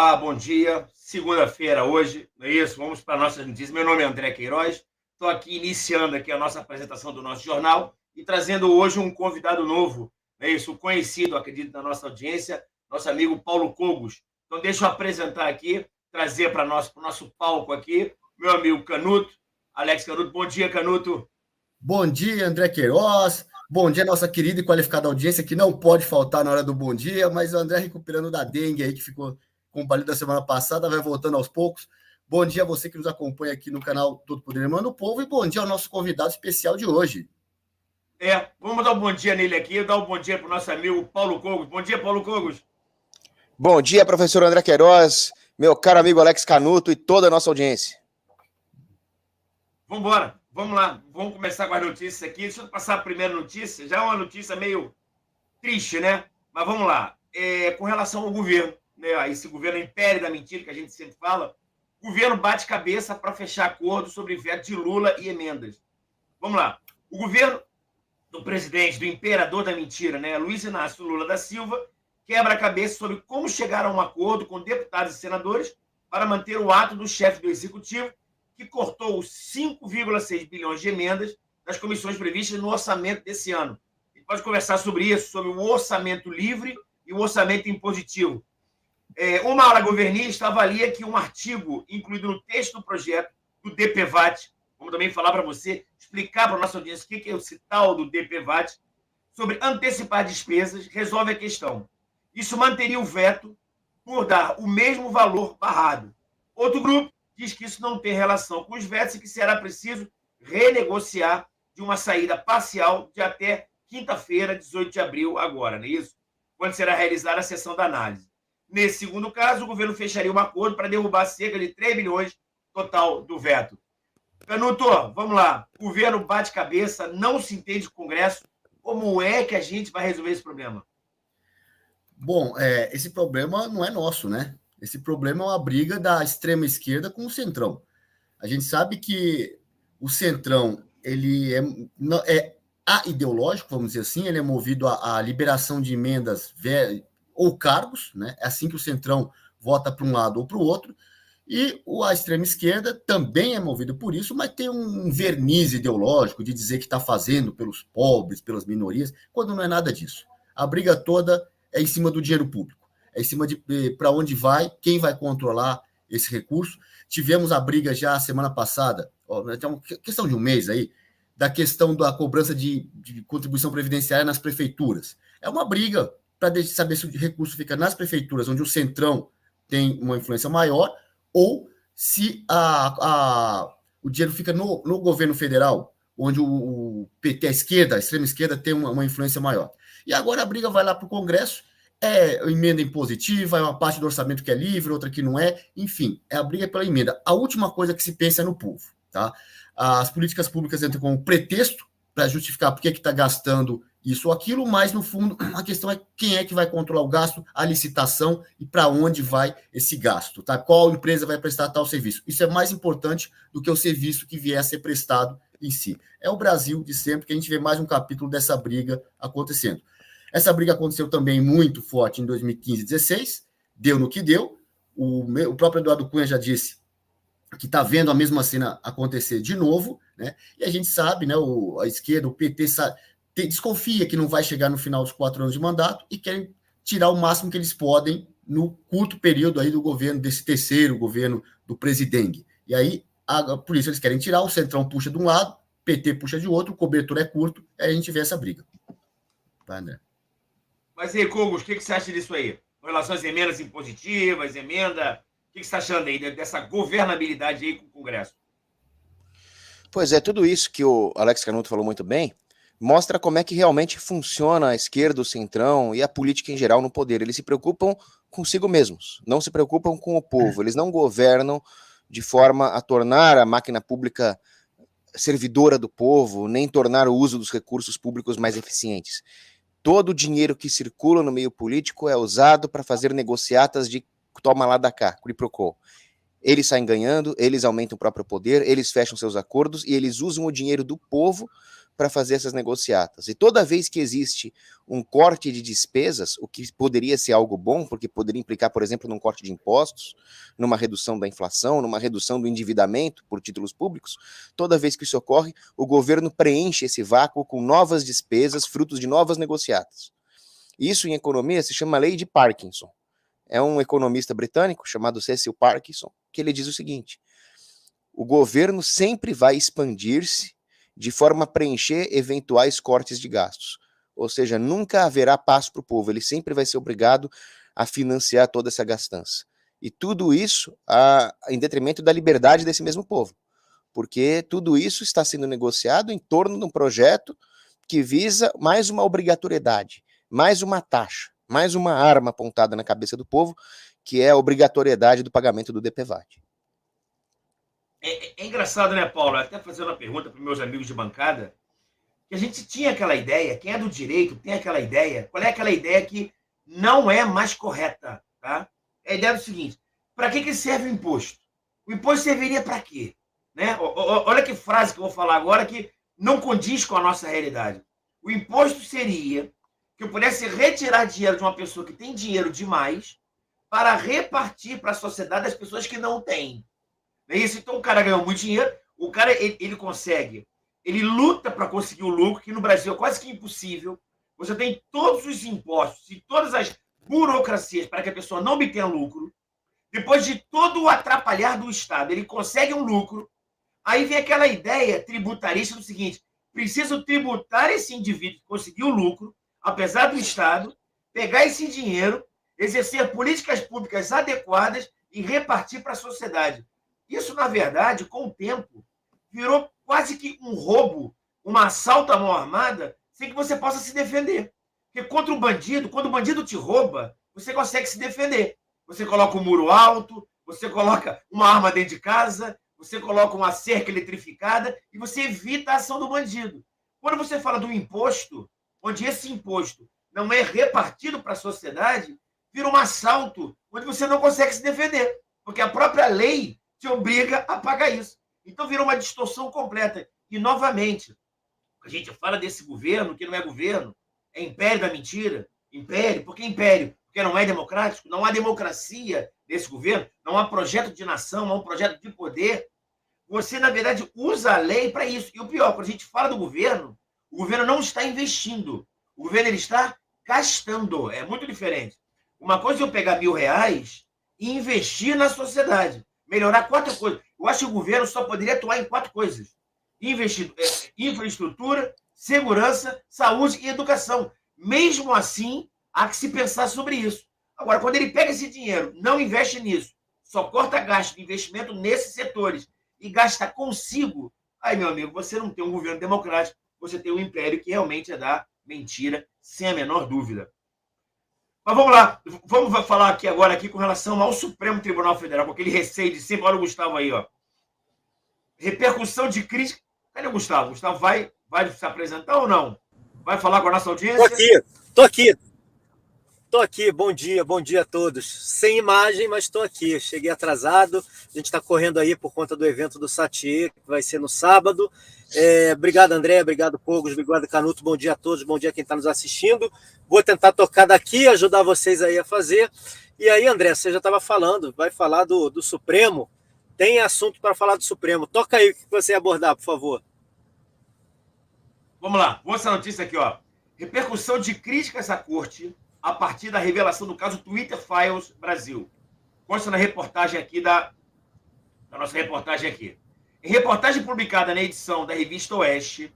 Olá, bom dia. Segunda-feira hoje, não é isso? Vamos para nossas notícias. Meu nome é André Queiroz. Estou aqui iniciando aqui a nossa apresentação do nosso jornal e trazendo hoje um convidado novo, não é isso? Conhecido, acredito, na nossa audiência, nosso amigo Paulo Cogos. Então, deixa eu apresentar aqui, trazer para o nosso palco aqui, meu amigo Canuto, Alex Canuto. Bom dia, Canuto. Bom dia, André Queiroz. Bom dia, nossa querida e qualificada audiência, que não pode faltar na hora do bom dia, mas o André recuperando da dengue aí, que ficou com o palito da semana passada, vai voltando aos poucos. Bom dia a você que nos acompanha aqui no canal Todo Poder Irmão do Povo, e bom dia ao nosso convidado especial de hoje. Vamos dar um bom dia nele aqui, dar um bom dia para o nosso amigo Paulo Cogos. Bom dia, Paulo Cogos. Bom dia, professor André Queiroz, meu caro amigo Alex Canuto e toda a nossa audiência. Vamos embora, vamos lá, vamos começar com as notícias aqui. Deixa eu passar a primeira notícia, já é uma notícia meio triste, né? Mas vamos lá. Com relação ao governo, né? A esse governo império da mentira que a gente sempre fala, o governo bate cabeça para fechar acordo sobre veto de Lula e emendas. Vamos lá. O governo do presidente, do imperador da mentira, né? Luiz Inácio Lula da Silva, quebra a cabeça sobre como chegar a um acordo com deputados e senadores para manter o ato do chefe do executivo, que cortou os 5,6 bilhões de emendas das comissões previstas no orçamento desse ano. A gente pode conversar sobre isso, sobre o orçamento livre e o orçamento impositivo. Uma ala governista avalia que um artigo incluído no texto do projeto do DPVAT, vamos também falar para você, explicar para a nossa audiência o que é esse tal do DPVAT, sobre antecipar despesas, resolve a questão. Isso manteria o veto por dar o mesmo valor barrado. Outro grupo diz que isso não tem relação com os vetos e que será preciso renegociar de uma saída parcial de até quinta-feira, 18 de abril, agora, não é isso? Quando será realizada a sessão da análise. Nesse segundo caso, o governo fecharia um acordo para derrubar cerca de 3 bilhões total do veto. Canuto, vamos lá. O governo bate cabeça, não se entende com o Congresso. Como é que a gente vai resolver esse problema? Bom, esse problema não é nosso, né? Esse problema é uma briga da extrema esquerda com o centrão. A gente sabe que o centrão ele é aideológico, vamos dizer assim, ele é movido à liberação de emendas ou cargos, né? É assim que o centrão vota para um lado ou para o outro. E a extrema esquerda também é movido por isso, mas tem um verniz ideológico de dizer que está fazendo pelos pobres, pelas minorias, quando não é nada disso. A briga toda é em cima do dinheiro público, é em cima de para onde vai, quem vai controlar esse recurso. Tivemos a briga já semana passada, é uma questão de um mês aí, da questão da cobrança de contribuição previdenciária nas prefeituras. É uma briga para saber se o recurso fica nas prefeituras, onde o centrão tem uma influência maior, ou se o dinheiro fica no governo federal, onde o PT, a esquerda, a extrema esquerda, tem uma influência maior. E agora a briga vai lá para o Congresso, emenda impositiva, é uma parte do orçamento que é livre, outra que não é, enfim, é a briga pela emenda. A última coisa que se pensa é no povo, tá? As políticas públicas entram como pretexto para justificar por que está gastando isso ou aquilo, mas no fundo a questão é quem é que vai controlar o gasto, a licitação e para onde vai esse gasto, tá? Qual empresa vai prestar tal serviço? Isso é mais importante do que o serviço que vier a ser prestado em si. É o Brasil de sempre que a gente vê mais um capítulo dessa briga acontecendo. Essa briga aconteceu também muito forte em 2015 e 2016, deu no que deu. O próprio Eduardo Cunha já disse que está vendo a mesma cena acontecer de novo, né? E a gente sabe, né? A esquerda, o PT, desconfia que não vai chegar no final dos 4 anos de mandato e querem tirar o máximo que eles podem no curto período aí do governo, desse terceiro governo do presidente. E aí, por isso eles querem tirar, o centrão puxa de um lado, PT puxa de outro, o cobertor é curto, aí a gente vê essa briga. Vai, André. Mas aí, Cogos, o que você acha disso aí? Com relação às emendas impositivas, emenda, o que você está achando aí dessa governabilidade aí com o Congresso? Pois é, tudo isso que o Alex Canuto falou muito bem, mostra como é que realmente funciona a esquerda, o centrão e a política em geral no poder. Eles se preocupam consigo mesmos, não se preocupam com o povo. Eles não governam de forma a tornar a máquina pública servidora do povo, nem tornar o uso dos recursos públicos mais eficientes. Todo o dinheiro que circula no meio político é usado para fazer negociatas de toma lá da cá, quid pro quo. Eles saem ganhando, eles aumentam o próprio poder, eles fecham seus acordos e eles usam o dinheiro do povo para fazer essas negociatas. E toda vez que existe um corte de despesas, o que poderia ser algo bom, porque poderia implicar, por exemplo, num corte de impostos, numa redução da inflação, numa redução do endividamento por títulos públicos, toda vez que isso ocorre, o governo preenche esse vácuo com novas despesas, frutos de novas negociatas. Isso, em economia, se chama lei de Parkinson. É um economista britânico chamado Cecil Parkinson, que ele diz o seguinte: o governo sempre vai expandir-se de forma a preencher eventuais cortes de gastos. Ou seja, nunca haverá paz para o povo, ele sempre vai ser obrigado a financiar toda essa gastança. E tudo isso em detrimento da liberdade desse mesmo povo, porque tudo isso está sendo negociado em torno de um projeto que visa mais uma obrigatoriedade, mais uma taxa, mais uma arma apontada na cabeça do povo, que é a obrigatoriedade do pagamento do DPVAT. É engraçado, né, Paulo? Até fazendo uma pergunta para meus amigos de bancada, que a gente tinha aquela ideia, quem é do direito tem aquela ideia, qual é aquela ideia que não é mais correta, tá? A ideia é o seguinte: para que serve o imposto? O imposto serviria para quê? Né? Olha que frase que eu vou falar agora que não condiz com a nossa realidade. O imposto seria que eu pudesse retirar dinheiro de uma pessoa que tem dinheiro demais para repartir para a sociedade as pessoas que não têm. É isso? Então o cara ganhou muito dinheiro, o cara ele consegue, ele luta para conseguir o lucro, que no Brasil é quase que impossível. Você tem todos os impostos e todas as burocracias para que a pessoa não obtenha lucro. Depois de todo o atrapalhar do Estado, ele consegue um lucro. Aí vem aquela ideia tributarista do seguinte: preciso tributar esse indivíduo que conseguiu o lucro, apesar do Estado, pegar esse dinheiro, exercer políticas públicas adequadas e repartir para a sociedade. Isso, na verdade, com o tempo, virou quase que um roubo, um assalto à mão armada, sem que você possa se defender. Porque contra o bandido, quando o bandido te rouba, você consegue se defender. Você coloca um muro alto, você coloca uma arma dentro de casa, você coloca uma cerca eletrificada e você evita a ação do bandido. Quando você fala do imposto, onde esse imposto não é repartido para a sociedade, vira um assalto, onde você não consegue se defender, porque a própria lei te obriga a pagar isso. Então virou uma distorção completa. E, novamente, a gente fala desse governo que não é governo, é império da mentira. Império, por que império? Porque não é democrático, não há democracia nesse governo, não há projeto de nação, não há um projeto de poder. Você, na verdade, usa a lei para isso. E o pior, quando a gente fala do governo, o governo não está investindo. O governo ele está gastando. É muito diferente. Uma coisa é eu pegar R$1.000 e investir na sociedade. Melhorar 4 coisas. Eu acho que o governo só poderia atuar em 4 coisas: infraestrutura, segurança, saúde e educação. Mesmo assim, há que se pensar sobre isso. Agora, quando ele pega esse dinheiro, não investe nisso, só corta gasto de investimento nesses setores e gasta consigo, aí, meu amigo, você não tem um governo democrático, você tem um império que realmente é da mentira, sem a menor dúvida. Mas vamos lá, vamos falar aqui agora aqui com relação ao Supremo Tribunal Federal, com aquele receio de sempre. Olha o Gustavo aí, ó. Repercussão de crítica. Cadê o Gustavo? O Gustavo vai se apresentar ou não? Vai falar com a nossa audiência? Tô aqui. Bom dia a todos. Sem imagem, mas estou aqui. Cheguei atrasado. A gente está correndo aí por conta do evento do Satie, que vai ser no sábado. Obrigado, André. Obrigado, Pogos. Obrigado, Canuto. Bom dia a todos. Bom dia a quem está nos assistindo. Vou tentar tocar daqui, ajudar vocês aí a fazer. E aí, André, você já estava falando, vai falar do Supremo. Tem assunto para falar do Supremo. Toca aí o que você ia abordar, por favor. Vamos lá. Vou essa notícia aqui, ó. Repercussão de críticas à corte a partir da revelação do caso Twitter Files Brasil. Consta na reportagem aqui da nossa reportagem aqui. Em reportagem publicada na edição da revista Oeste,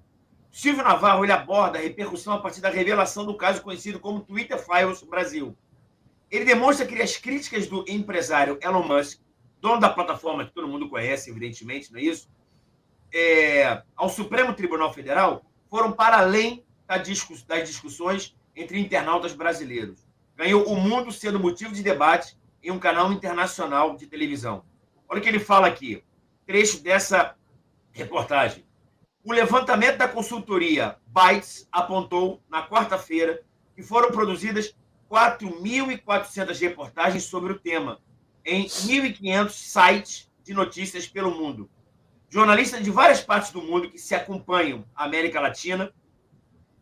Silvio Navarro ele aborda a repercussão a partir da revelação do caso conhecido como Twitter Files Brasil. Ele demonstra que as críticas do empresário Elon Musk, dono da plataforma que todo mundo conhece, evidentemente, não é isso? Ao Supremo Tribunal Federal foram para além das discussões entre internautas brasileiros. Ganhou o mundo sendo motivo de debate em um canal internacional de televisão. Olha o que ele fala aqui, trecho dessa reportagem. O levantamento da consultoria Bytes apontou, na quarta-feira, que foram produzidas 4.400 reportagens sobre o tema, em 1.500 sites de notícias pelo mundo. Jornalistas de várias partes do mundo que se acompanham a América Latina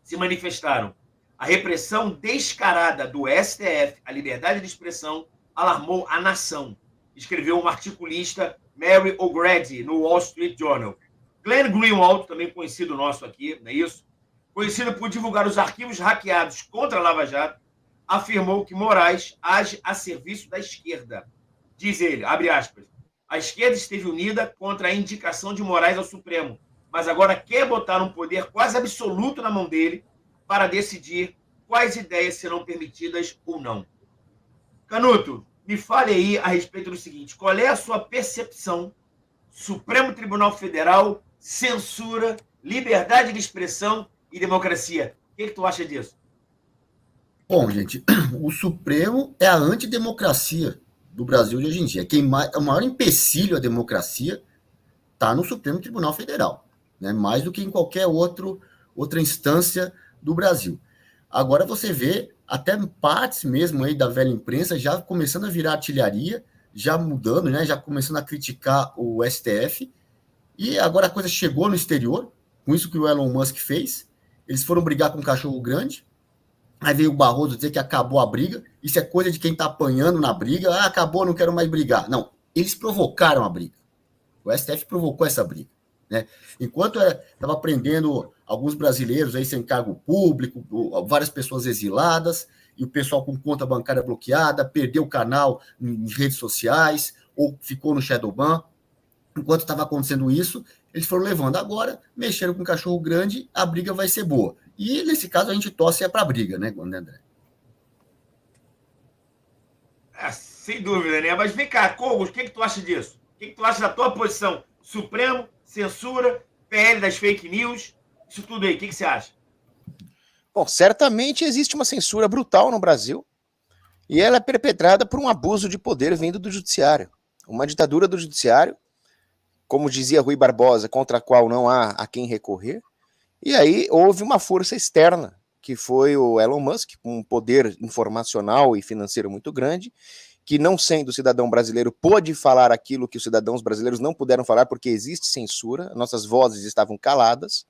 se manifestaram. A repressão descarada do STF à liberdade de expressão alarmou a nação, escreveu um articulista Mary O'Grady no Wall Street Journal. Glenn Greenwald, também conhecido nosso aqui, não é isso? Conhecido por divulgar os arquivos hackeados contra a Lava Jato, afirmou que Moraes age a serviço da esquerda. Diz ele, abre aspas, a esquerda esteve unida contra a indicação de Moraes ao Supremo, mas agora quer botar um poder quase absoluto na mão dele para decidir quais ideias serão permitidas ou não. Canuto, me fale aí a respeito do seguinte, qual é a sua percepção? Supremo Tribunal Federal, censura, liberdade de expressão e democracia. O que tu acha disso? Bom, gente, o Supremo é a antidemocracia do Brasil de hoje em dia. O maior empecilho à democracia está no Supremo Tribunal Federal, né? Mais do que em qualquer outra instância do Brasil. Agora você vê até partes mesmo aí da velha imprensa já começando a virar artilharia, já mudando, né? Já começando a criticar o STF. E agora a coisa chegou no exterior, com isso que o Elon Musk fez. Eles foram brigar com um cachorro grande. Aí veio o Barroso dizer que acabou a briga. Isso é coisa de quem está apanhando na briga. Ah, acabou, não quero mais brigar. Não, eles provocaram a briga. O STF provocou essa briga, né? Enquanto estava prendendo alguns brasileiros aí sem cargo público, várias pessoas exiladas, e o pessoal com conta bancária bloqueada, perdeu o canal em redes sociais, ou ficou no shadowban. Enquanto estava acontecendo isso, eles foram levando. Agora, mexeram com um cachorro grande, a briga vai ser boa. E, nesse caso, a gente torce para a briga, né, André? Sem dúvida, né? Mas vem cá, Cogos, o que tu acha disso? O que tu acha da tua posição? Supremo, censura, PL das fake news, isso tudo aí, o que você acha? Bom, certamente existe uma censura brutal no Brasil e ela é perpetrada por um abuso de poder vindo do judiciário. Uma ditadura do judiciário, como dizia Rui Barbosa, contra a qual não há a quem recorrer. E aí houve uma força externa, que foi o Elon Musk, com um poder informacional e financeiro muito grande, que não sendo cidadão brasileiro pôde falar aquilo que os cidadãos brasileiros não puderam falar porque existe censura, nossas vozes estavam caladas.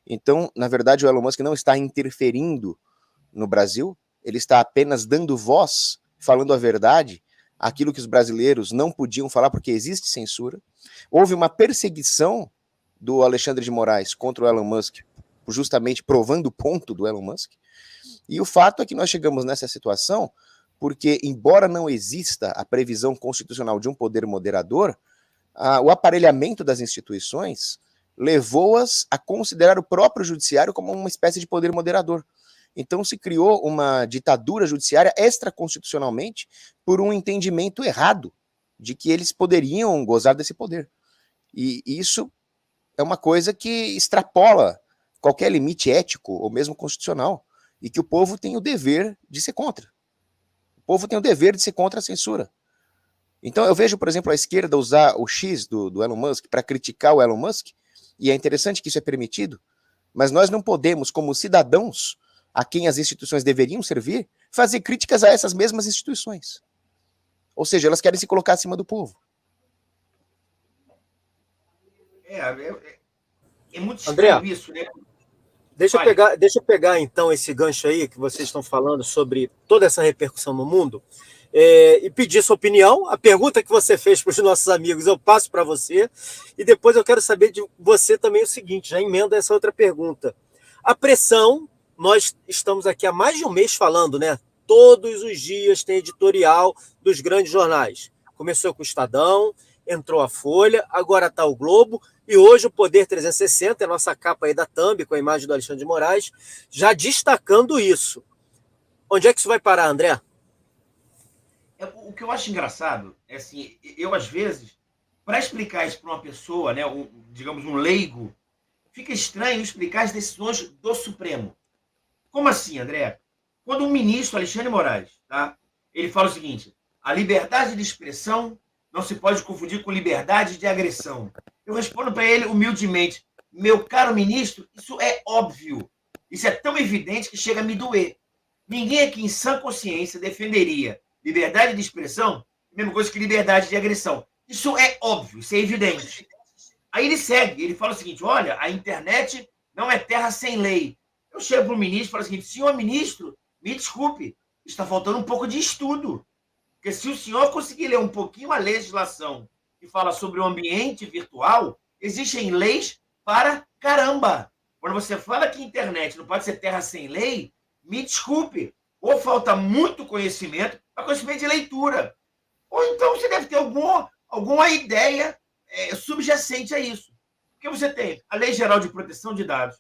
Então, na verdade, o Elon Musk não está interferindo no Brasil, ele está apenas dando voz, falando a verdade, aquilo que os brasileiros não podiam falar porque existe censura. Houve uma perseguição do Alexandre de Moraes contra o Elon Musk, justamente provando o ponto do Elon Musk. E o fato é que nós chegamos nessa situação porque, embora não exista a previsão constitucional de um poder moderador, o aparelhamento das instituições levou-as a considerar o próprio judiciário como uma espécie de poder moderador. Então se criou uma ditadura judiciária extraconstitucionalmente por um entendimento errado de que eles poderiam gozar desse poder. E isso é uma coisa que extrapola qualquer limite ético ou mesmo constitucional, e que o povo tem o dever de ser contra. O povo tem o dever de ser contra a censura. Então eu vejo, por exemplo, a esquerda usar o X do Elon Musk para criticar o Elon Musk, e é interessante que isso é permitido, mas nós não podemos, como cidadãos a quem as instituições deveriam servir, fazer críticas a essas mesmas instituições. Ou seja, elas querem se colocar acima do povo. É muito André, estranho isso, né? Deixa eu pegar então esse gancho aí que vocês estão falando sobre toda essa repercussão no mundo e pedir sua opinião. A pergunta que você fez para os nossos amigos eu passo para você e depois eu quero saber de você também o seguinte, já emenda essa outra pergunta. A pressão, nós estamos aqui há mais de um mês falando, né? Todos os dias tem editorial dos grandes jornais. Começou com o Estadão, entrou a Folha, agora está o Globo, e hoje o Poder 360, a nossa capa aí da Thumb, com a imagem do Alexandre de Moraes, já destacando isso. Onde é que isso vai parar, André? O que eu acho engraçado é assim, eu às vezes, para explicar isso para uma pessoa, né, digamos um leigo, fica estranho explicar as decisões do Supremo. Como assim, André? Quando o ministro Alexandre de Moraes, tá, ele fala o seguinte, a liberdade de expressão não se pode confundir com liberdade de agressão. Eu respondo para ele humildemente, meu caro ministro, isso é óbvio. Isso é tão evidente que chega a me doer. Ninguém aqui em sã consciência defenderia liberdade de expressão, mesma coisa que liberdade de agressão. Isso é óbvio, isso é evidente. Aí ele segue, ele fala o seguinte, olha, a internet não é terra sem lei. Eu chego para o ministro e falo o seguinte, senhor ministro, me desculpe, está faltando um pouco de estudo. Porque se o senhor conseguir ler um pouquinho a legislação que fala sobre o ambiente virtual, existem leis para caramba. Quando você fala que a internet não pode ser terra sem lei, me desculpe, ou falta muito conhecimento, conhecimento de leitura. Ou então você deve ter alguma ideia subjacente a isso. Porque você tem a Lei Geral de Proteção de Dados,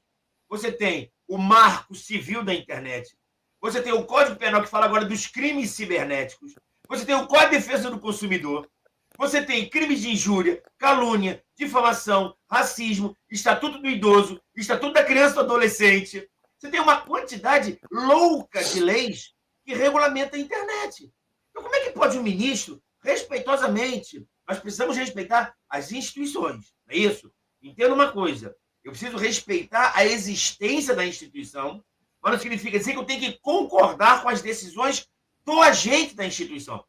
você tem o Marco Civil da Internet, você tem o Código Penal que fala agora dos crimes cibernéticos, você tem o Código de Defesa do Consumidor, você tem crimes de injúria, calúnia, difamação, racismo, Estatuto do Idoso, Estatuto da Criança e do Adolescente. Você tem uma quantidade louca de leis que regulamenta a internet. Então, como é que pode um ministro, respeitosamente, nós precisamos respeitar as instituições, não é isso? Entenda uma coisa, eu preciso respeitar a existência da instituição, mas não significa dizer que eu tenho que concordar com as decisões do agente da instituição.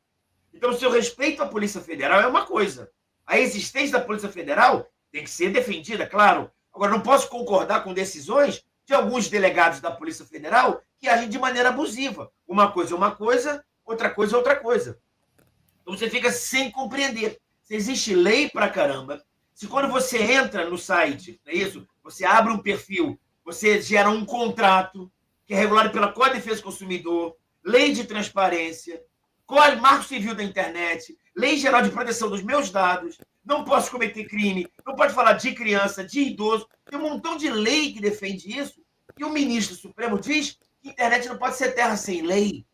Então, se eu respeito a Polícia Federal, é uma coisa. A existência da Polícia Federal tem que ser defendida, claro. Agora, não posso concordar com decisões de alguns delegados da Polícia Federal que agem de maneira abusiva. Uma coisa é uma coisa, outra coisa é outra coisa. Então, você fica sem compreender. Se existe lei pra caramba, se quando você entra no site, é isso, você abre um perfil, você gera um contrato que é regulado pela Código de Defesa do Consumidor, Lei de Transparência, Marco Civil da Internet, Lei Geral de Proteção dos Meus Dados, não posso cometer crime, não pode falar de criança, de idoso, tem um montão de lei que defende isso, e o ministro Supremo diz que a internet não pode ser terra sem lei.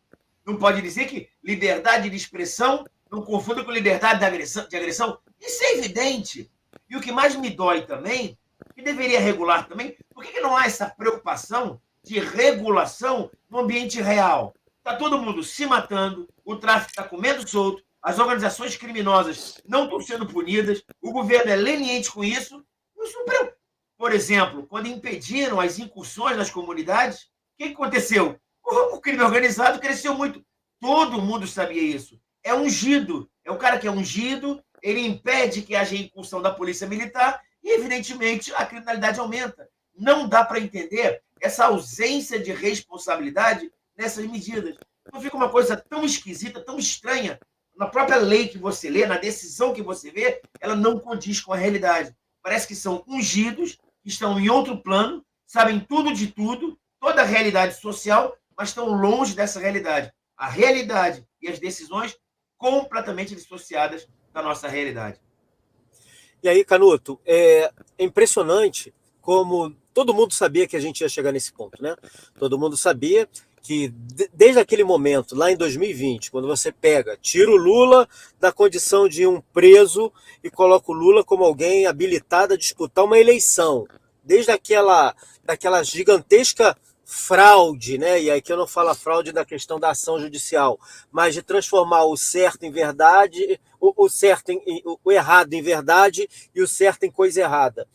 Não pode dizer que liberdade de expressão não confunda com liberdade de agressão. Isso é evidente. E o que mais me dói também, que deveria regular também, por que não há essa preocupação de regulação no ambiente real? Está todo mundo se matando, o tráfico está comendo solto, as organizações criminosas não estão sendo punidas, o governo é leniente com isso. O Supremo, por exemplo, quando impediram as incursões nas comunidades, o que aconteceu? O crime organizado cresceu muito. Todo mundo sabia isso. É ungido, é o cara que é ungido, ele impede que haja incursão da polícia militar e, evidentemente, a criminalidade aumenta. Não dá para entender essa ausência de responsabilidade nessas medidas. Então fica uma coisa tão esquisita, tão estranha. Na própria lei que você lê, na decisão que você vê, ela não condiz com a realidade. Parece que são ungidos, que estão em outro plano, sabem tudo de tudo, toda a realidade social, mas estão longe dessa realidade. A realidade e as decisões completamente dissociadas da nossa realidade. E aí, Canuto, é impressionante como todo mundo sabia que a gente ia chegar nesse ponto, né? Todo mundo sabia que desde aquele momento, lá em 2020, quando você tira o Lula da condição de um preso e coloca o Lula como alguém habilitado a disputar uma eleição, desde daquela gigantesca fraude, né? E aqui eu não falo a fraude da questão da ação judicial, mas de transformar o certo em verdade, o errado em verdade e o certo em coisa errada.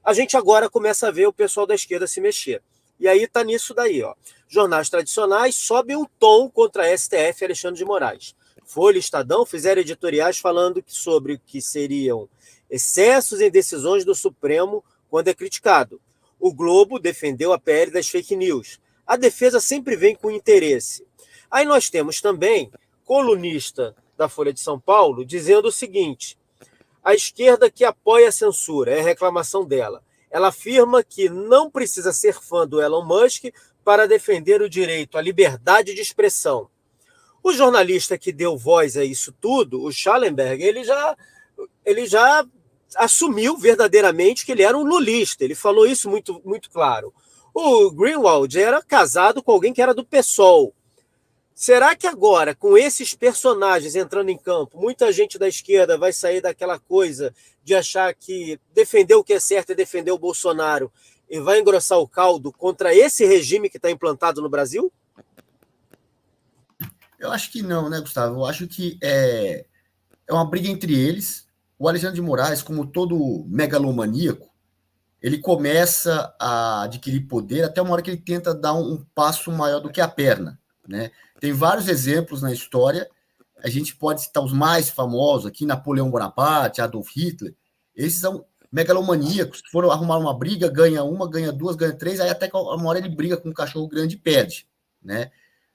A gente agora começa a ver o pessoal da esquerda se mexer. E aí tá nisso daí, ó. Jornais tradicionais sobem o tom contra a STF e Alexandre de Moraes. Folha e Estadão fizeram editoriais falando sobre o que seriam excessos em decisões do Supremo quando é criticado. O Globo defendeu a PL das fake news. A defesa sempre vem com interesse. Aí nós temos também colunista da Folha de São Paulo dizendo o seguinte: a esquerda que apoia a censura, é a reclamação dela. Ela afirma que não precisa ser fã do Elon Musk para defender o direito à liberdade de expressão. O jornalista que deu voz a isso tudo, o Schallenberg, ele já assumiu verdadeiramente que ele era um lulista. Ele falou isso muito, muito claro. O Greenwald era casado com alguém que era do PSOL. Será que agora, com esses personagens entrando em campo, muita gente da esquerda vai sair daquela coisa de achar que defender o que é certo é defender o Bolsonaro e vai engrossar o caldo contra esse regime que está implantado no Brasil? Eu acho que não, né, Gustavo? Eu acho que é uma briga entre eles. O Alexandre de Moraes, como todo megalomaníaco, ele começa a adquirir poder até uma hora que ele tenta dar um passo maior do que a perna, né? Tem vários exemplos na história, a gente pode citar os mais famosos aqui, Napoleão Bonaparte, Adolf Hitler. Esses são megalomaníacos que foram arrumar uma briga, ganha uma, ganha duas, ganha três, aí até que uma hora ele briga com um cachorro grande e perde, né?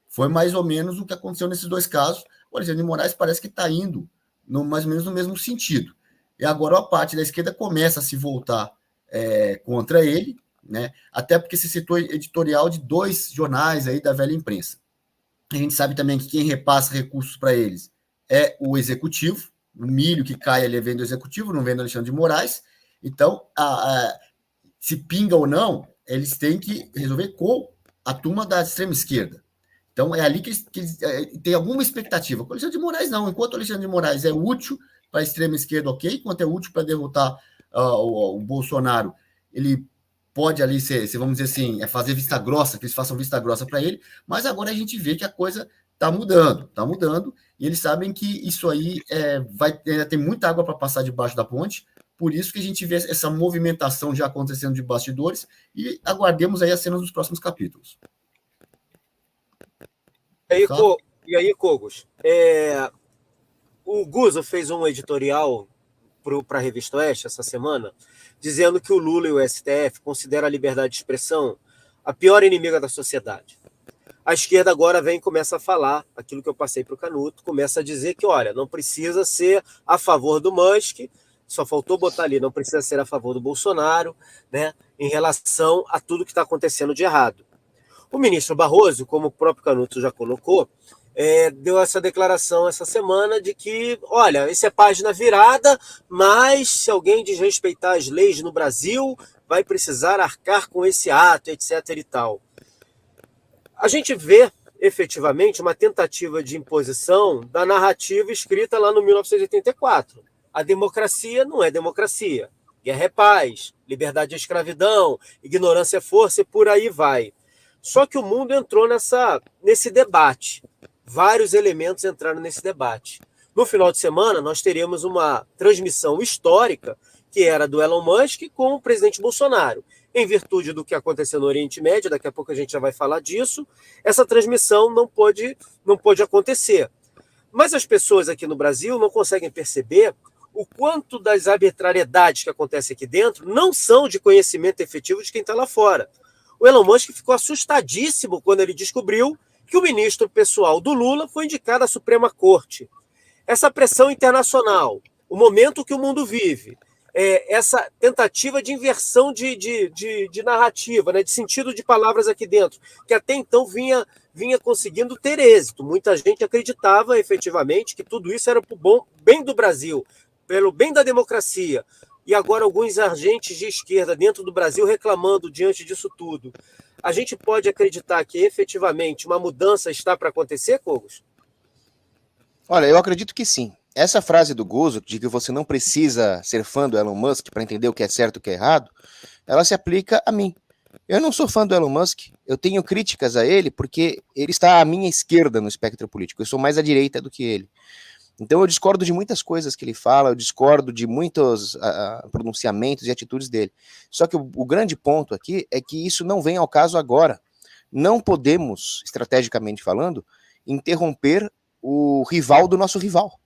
Foi mais ou menos o que aconteceu nesses dois casos. O Alexandre de Moraes parece que está indo mais ou menos no mesmo sentido. E agora a parte da esquerda começa a se voltar contra ele, né? Até porque se citou editorial de 2 jornais aí da velha imprensa. A gente sabe também que quem repassa recursos para eles é o executivo, o milho que cai ali vem do executivo, não vem do Alexandre de Moraes. Então, se pinga ou não, eles têm que resolver com a turma da extrema esquerda. Então, é ali que eles têm alguma expectativa. Com o Alexandre de Moraes, não. Enquanto o Alexandre de Moraes é útil para a extrema esquerda, ok. Enquanto é útil para derrotar o Bolsonaro, ele pode ali ser, vamos dizer assim, fazer vista grossa, que eles façam vista grossa para ele, mas agora a gente vê que a coisa está mudando, e eles sabem que isso aí ainda tem muita água para passar debaixo da ponte, por isso que a gente vê essa movimentação já acontecendo de bastidores, e aguardemos aí as cenas dos próximos capítulos. E aí, Cogos, o Guzo fez um editorial para a Revista Oeste essa semana, dizendo que o Lula e o STF consideram a liberdade de expressão a pior inimiga da sociedade. A esquerda agora vem e começa a falar aquilo que eu passei para o Canuto, começa a dizer que, olha, não precisa ser a favor do Musk, só faltou botar ali, não precisa ser a favor do Bolsonaro, né, em relação a tudo que está acontecendo de errado. O ministro Barroso, como o próprio Canuto já colocou, deu essa declaração essa semana de que, olha, isso é página virada, mas se alguém desrespeitar as leis no Brasil, vai precisar arcar com esse ato, etc. e tal. A gente vê, efetivamente, uma tentativa de imposição da narrativa escrita lá no 1984. A democracia não é democracia. Guerra é paz, liberdade é escravidão, ignorância é força e por aí vai. Só que o mundo entrou nesse debate. Vários elementos entraram nesse debate. No final de semana, nós teremos uma transmissão histórica, que era do Elon Musk com o presidente Bolsonaro. Em virtude do que aconteceu no Oriente Médio, daqui a pouco a gente já vai falar disso, essa transmissão não pôde acontecer. Mas as pessoas aqui no Brasil não conseguem perceber o quanto das arbitrariedades que acontecem aqui dentro não são de conhecimento efetivo de quem está lá fora. O Elon Musk ficou assustadíssimo quando ele descobriu que o ministro pessoal do Lula foi indicado à Suprema Corte. Essa pressão internacional, o momento que o mundo vive, essa tentativa de inversão de narrativa, né, de sentido de palavras aqui dentro, que até então vinha conseguindo ter êxito. Muita gente acreditava efetivamente que tudo isso era para o bem do Brasil, pelo bem da democracia. E agora alguns agentes de esquerda dentro do Brasil reclamando diante disso tudo. A gente pode acreditar que efetivamente uma mudança está para acontecer, Cogos? Olha, eu acredito que sim. Essa frase do Guzo, de que você não precisa ser fã do Elon Musk para entender o que é certo e o que é errado, ela se aplica a mim. Eu não sou fã do Elon Musk, eu tenho críticas a ele porque ele está à minha esquerda no espectro político, eu sou mais à direita do que ele. Então eu discordo de muitas coisas que ele fala, eu discordo de muitos pronunciamentos e atitudes dele. Só que o grande ponto aqui é que isso não vem ao caso agora. Não podemos, estrategicamente falando, interromper o rival do nosso rival.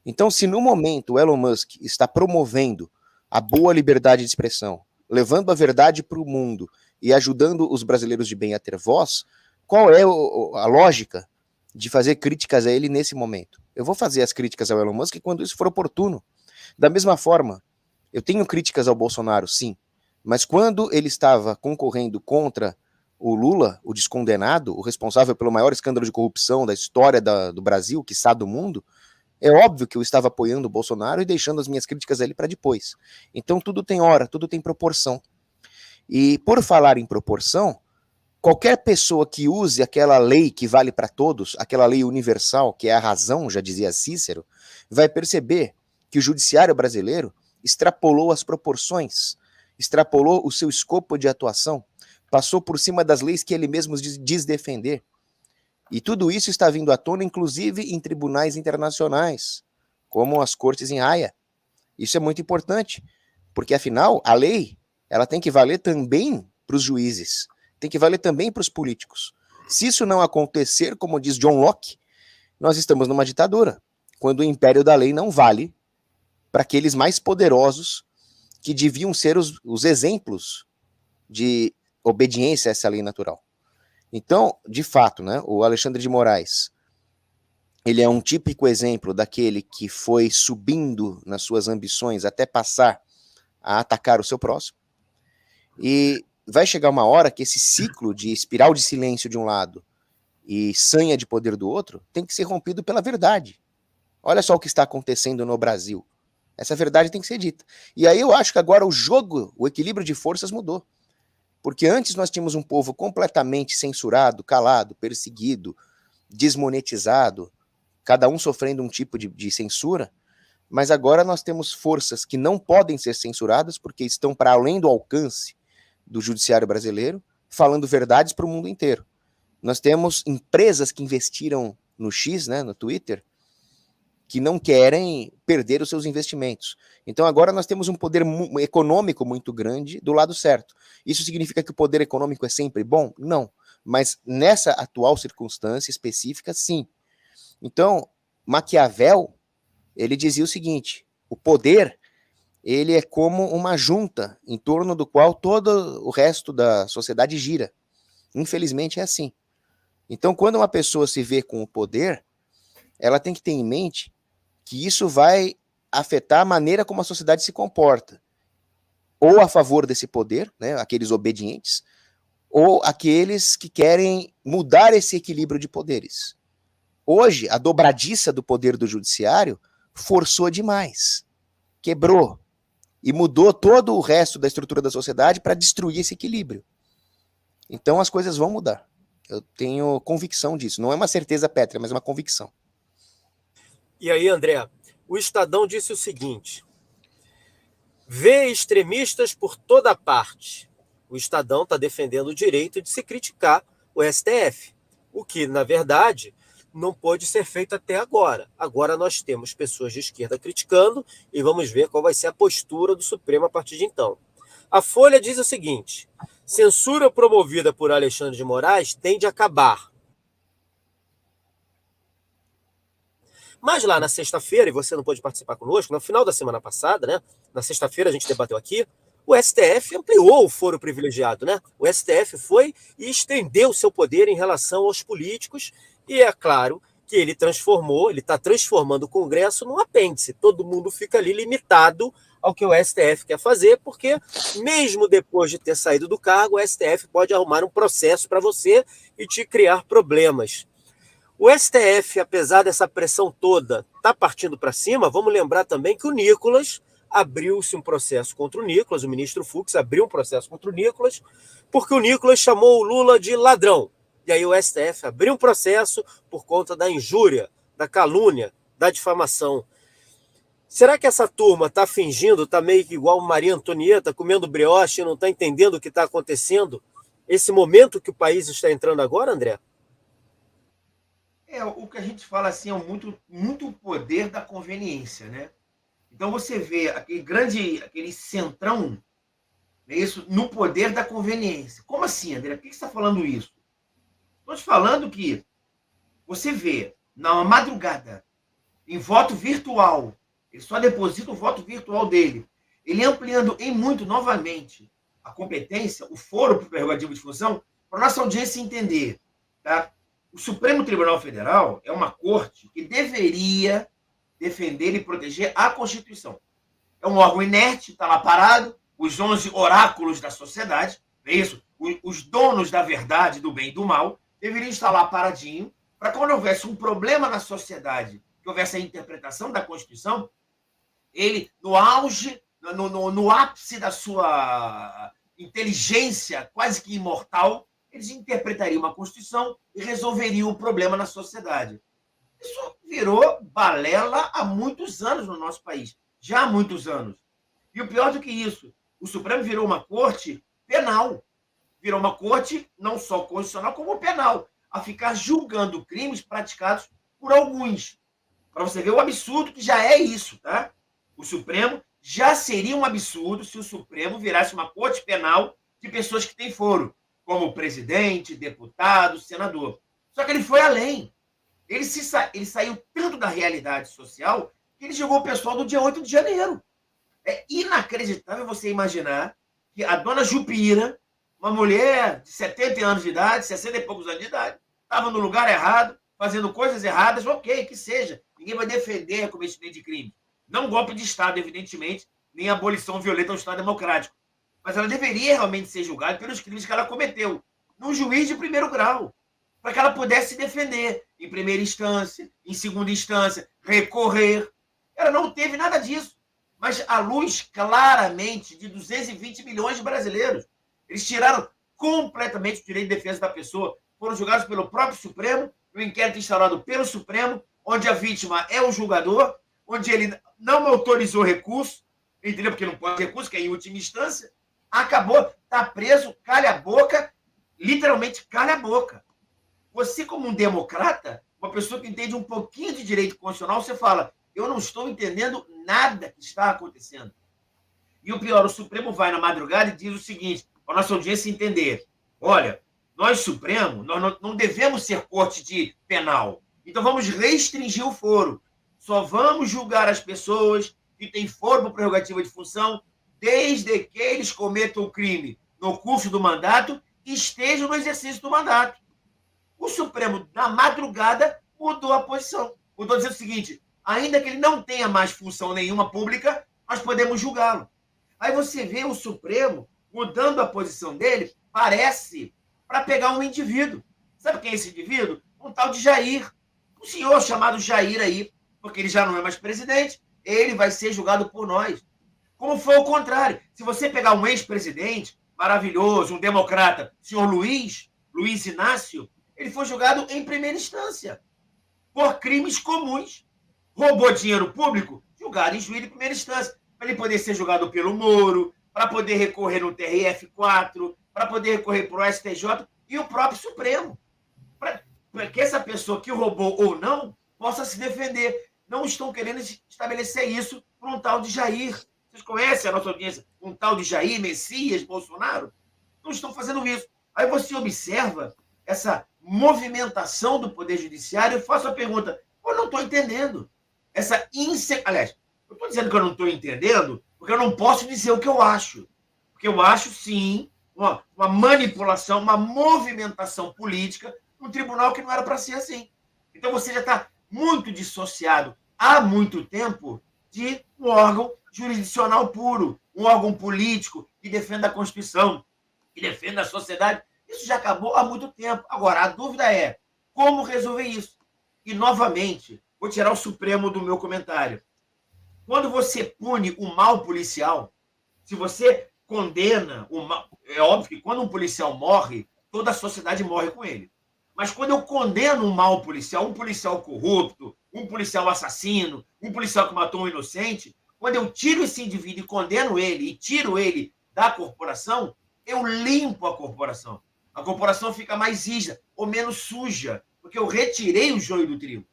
Então, se no momento o Elon Musk está promovendo a boa liberdade de expressão, levando a verdade para o mundo e ajudando os brasileiros de bem a ter voz, qual é a lógica de fazer críticas a ele nesse momento? Eu vou fazer as críticas ao Elon Musk quando isso for oportuno. Da mesma forma, eu tenho críticas ao Bolsonaro, sim, mas quando ele estava concorrendo contra o Lula, o descondenado, o responsável pelo maior escândalo de corrupção da história do Brasil, quiçá do mundo, é óbvio que eu estava apoiando o Bolsonaro e deixando as minhas críticas a ele para depois. Então tudo tem hora, tudo tem proporção. E por falar em proporção, qualquer pessoa que use aquela lei que vale para todos, aquela lei universal, que é a razão, já dizia Cícero, vai perceber que o judiciário brasileiro extrapolou as proporções, extrapolou o seu escopo de atuação, passou por cima das leis que ele mesmo diz defender. E tudo isso está vindo à tona, inclusive em tribunais internacionais, como as cortes em Haia. Isso é muito importante, porque afinal a lei ela tem que valer também para os juízes, tem que valer também para os políticos. Se isso não acontecer, como diz John Locke, nós estamos numa ditadura, quando o império da lei não vale para aqueles mais poderosos que deviam ser os exemplos de obediência a essa lei natural. Então, de fato, né, o Alexandre de Moraes, ele é um típico exemplo daquele que foi subindo nas suas ambições até passar a atacar o seu próximo. E vai chegar uma hora que esse ciclo de espiral de silêncio de um lado e sanha de poder do outro tem que ser rompido pela verdade. Olha só o que está acontecendo no Brasil. Essa verdade tem que ser dita. E aí eu acho que agora o jogo, o equilíbrio de forças mudou. Porque antes nós tínhamos um povo completamente censurado, calado, perseguido, desmonetizado, cada um sofrendo um tipo de censura, mas agora nós temos forças que não podem ser censuradas porque estão para além do alcance do judiciário brasileiro, falando verdades para o mundo inteiro. Nós temos empresas que investiram no X, né, no Twitter, que não querem perder os seus investimentos. Então agora nós temos um poder econômico muito grande do lado certo. Isso significa que o poder econômico é sempre bom? Não. Mas nessa atual circunstância específica, sim. Então, Maquiavel, ele dizia o seguinte: o poder, ele é como uma junta em torno do qual todo o resto da sociedade gira. Infelizmente é assim. Então, quando uma pessoa se vê com o poder, ela tem que ter em mente que isso vai afetar a maneira como a sociedade se comporta. Ou a favor desse poder, né, aqueles obedientes, ou aqueles que querem mudar esse equilíbrio de poderes. Hoje, a dobradiça do poder do judiciário forçou demais, quebrou e mudou todo o resto da estrutura da sociedade para destruir esse equilíbrio. Então as coisas vão mudar. Eu tenho convicção disso. Não é uma certeza pétrea, mas é uma convicção. E aí, André, o Estadão disse o seguinte: vê extremistas por toda parte. O Estadão está defendendo o direito de se criticar o STF, o que, na verdade, não pôde ser feito até agora. Agora nós temos pessoas de esquerda criticando e vamos ver qual vai ser a postura do Supremo a partir de então. A Folha diz o seguinte: censura promovida por Alexandre de Moraes tende a acabar. Mas lá na sexta-feira, e você não pôde participar conosco, no final da semana passada, né? Na sexta-feira a gente debateu aqui, o STF ampliou o foro privilegiado, né? O STF foi e estendeu seu poder em relação aos políticos, e é claro que ele está transformando o Congresso num apêndice. Todo mundo fica ali limitado ao que o STF quer fazer, porque mesmo depois de ter saído do cargo, o STF pode arrumar um processo para você e te criar problemas. O STF, apesar dessa pressão toda, está partindo para cima. Vamos lembrar também que o Nicolas abriu-se um processo contra o Nicolas, o ministro Fux abriu um processo contra o Nicolas, porque o Nicolas chamou o Lula de ladrão. E aí o STF abriu um processo por conta da injúria, da calúnia, da difamação. Será que essa turma está fingindo, está meio que igual Maria Antonieta, comendo brioche e não está entendendo o que está acontecendo? Esse momento que o país está entrando agora, André? O que a gente fala assim é muito poder da conveniência, né? Então você vê aquele centrão, né, isso no poder da conveniência. Como assim, André? Por que você está falando isso? Estou te falando que você vê na madrugada, em voto virtual, ele só deposita o voto virtual dele, ele ampliando em muito novamente a competência, o foro para o prerrogativo de função, para a nossa audiência entender, tá? O Supremo Tribunal Federal é uma corte que deveria defender e proteger a Constituição. É um órgão inerte, está lá parado, os 11 oráculos da sociedade, é isso? Os donos da verdade, do bem e do mal, deveriam estar lá paradinho, para quando houvesse um problema na sociedade, que houvesse a interpretação da Constituição, ele, no auge, no ápice da sua inteligência quase que imortal, eles interpretariam uma Constituição e resolveriam o problema na sociedade. Isso virou balela há muitos anos no nosso país, já há muitos anos. E o pior do que isso, o Supremo virou uma corte penal, virou uma corte não só constitucional, como penal, a ficar julgando crimes praticados por alguns. Para você ver o absurdo que já é isso, tá? O Supremo já seria um absurdo se o Supremo virasse uma corte penal de pessoas que têm foro, como presidente, deputado, senador. Só que ele foi além. Ele saiu tanto da realidade social que ele jogou o pessoal do dia 8 de janeiro. É inacreditável você imaginar que a dona Jupira, uma mulher de 70 anos de idade, 60 e poucos anos de idade, estava no lugar errado, fazendo coisas erradas, ok, que seja. Ninguém vai defender a cometimento de crime. Não golpe de Estado, evidentemente, nem abolição violenta ao Estado democrático. Mas ela deveria realmente ser julgada pelos crimes que ela cometeu, num juiz de primeiro grau, para que ela pudesse se defender em primeira instância, em segunda instância, recorrer. Ela não teve nada disso. Mas à luz, claramente, de 220 milhões de brasileiros. Eles tiraram completamente o direito de defesa da pessoa. Foram julgados pelo próprio Supremo, no inquérito instaurado pelo Supremo, onde a vítima é o julgador, onde ele não autorizou recurso, entendeu? Porque não pode recurso, que é em última instância. Acabou, está preso, calha a boca, literalmente calha a boca. Você, como um democrata, uma pessoa que entende um pouquinho de direito constitucional, você fala, eu não estou entendendo nada que está acontecendo. E o pior, o Supremo vai na madrugada e diz o seguinte, para a nossa audiência entender, olha, nós, Supremo, nós não devemos ser corte de penal, então vamos restringir o foro. Só vamos julgar as pessoas que têm foro por prerrogativa de função, desde que eles cometam o crime no curso do mandato e estejam no exercício do mandato. O Supremo, na madrugada, mudou a posição. Mudou dizendo o seguinte, ainda que ele não tenha mais função nenhuma pública, nós podemos julgá-lo. Aí você vê o Supremo mudando a posição dele, parece, para pegar um indivíduo. Sabe quem é esse indivíduo? Um tal de Jair. Um senhor chamado Jair aí, porque ele já não é mais presidente, ele vai ser julgado por nós. Como foi o contrário. Se você pegar um ex-presidente maravilhoso, um democrata, senhor Luiz Inácio, ele foi julgado em primeira instância por crimes comuns. Roubou dinheiro público, julgado em juiz de primeira instância, para ele poder ser julgado pelo Moro, para poder recorrer no TRF4, para poder recorrer para o STJ e o próprio Supremo. Para que essa pessoa que roubou ou não possa se defender. Não estão querendo estabelecer isso para um tal de Jair. Vocês conhecem a nossa audiência? Um tal de Jair, Messias, Bolsonaro? Não estão fazendo isso. Aí você observa essa movimentação do Poder Judiciário. Eu faço a pergunta, eu não estou entendendo. Aliás, eu estou dizendo que eu não estou entendendo porque eu não posso dizer o que eu acho. Porque eu acho, sim, uma manipulação, uma movimentação política num tribunal que não era para ser assim. Então você já está muito dissociado há muito tempo de um órgão jurisdicional puro, um órgão político que defenda a Constituição, que defenda a sociedade. Isso já acabou há muito tempo. Agora, a dúvida é como resolver isso? E, novamente, vou tirar o Supremo do meu comentário. Quando você pune o mal policial, se você condena o mal... É óbvio que quando um policial morre, toda a sociedade morre com ele. Mas quando eu condeno um mal policial, um policial corrupto, um policial assassino, um policial que matou um inocente, quando eu tiro esse indivíduo e condeno ele e tiro ele da corporação, eu limpo a corporação. A corporação fica mais rígida ou menos suja, porque eu retirei o joio do trigo.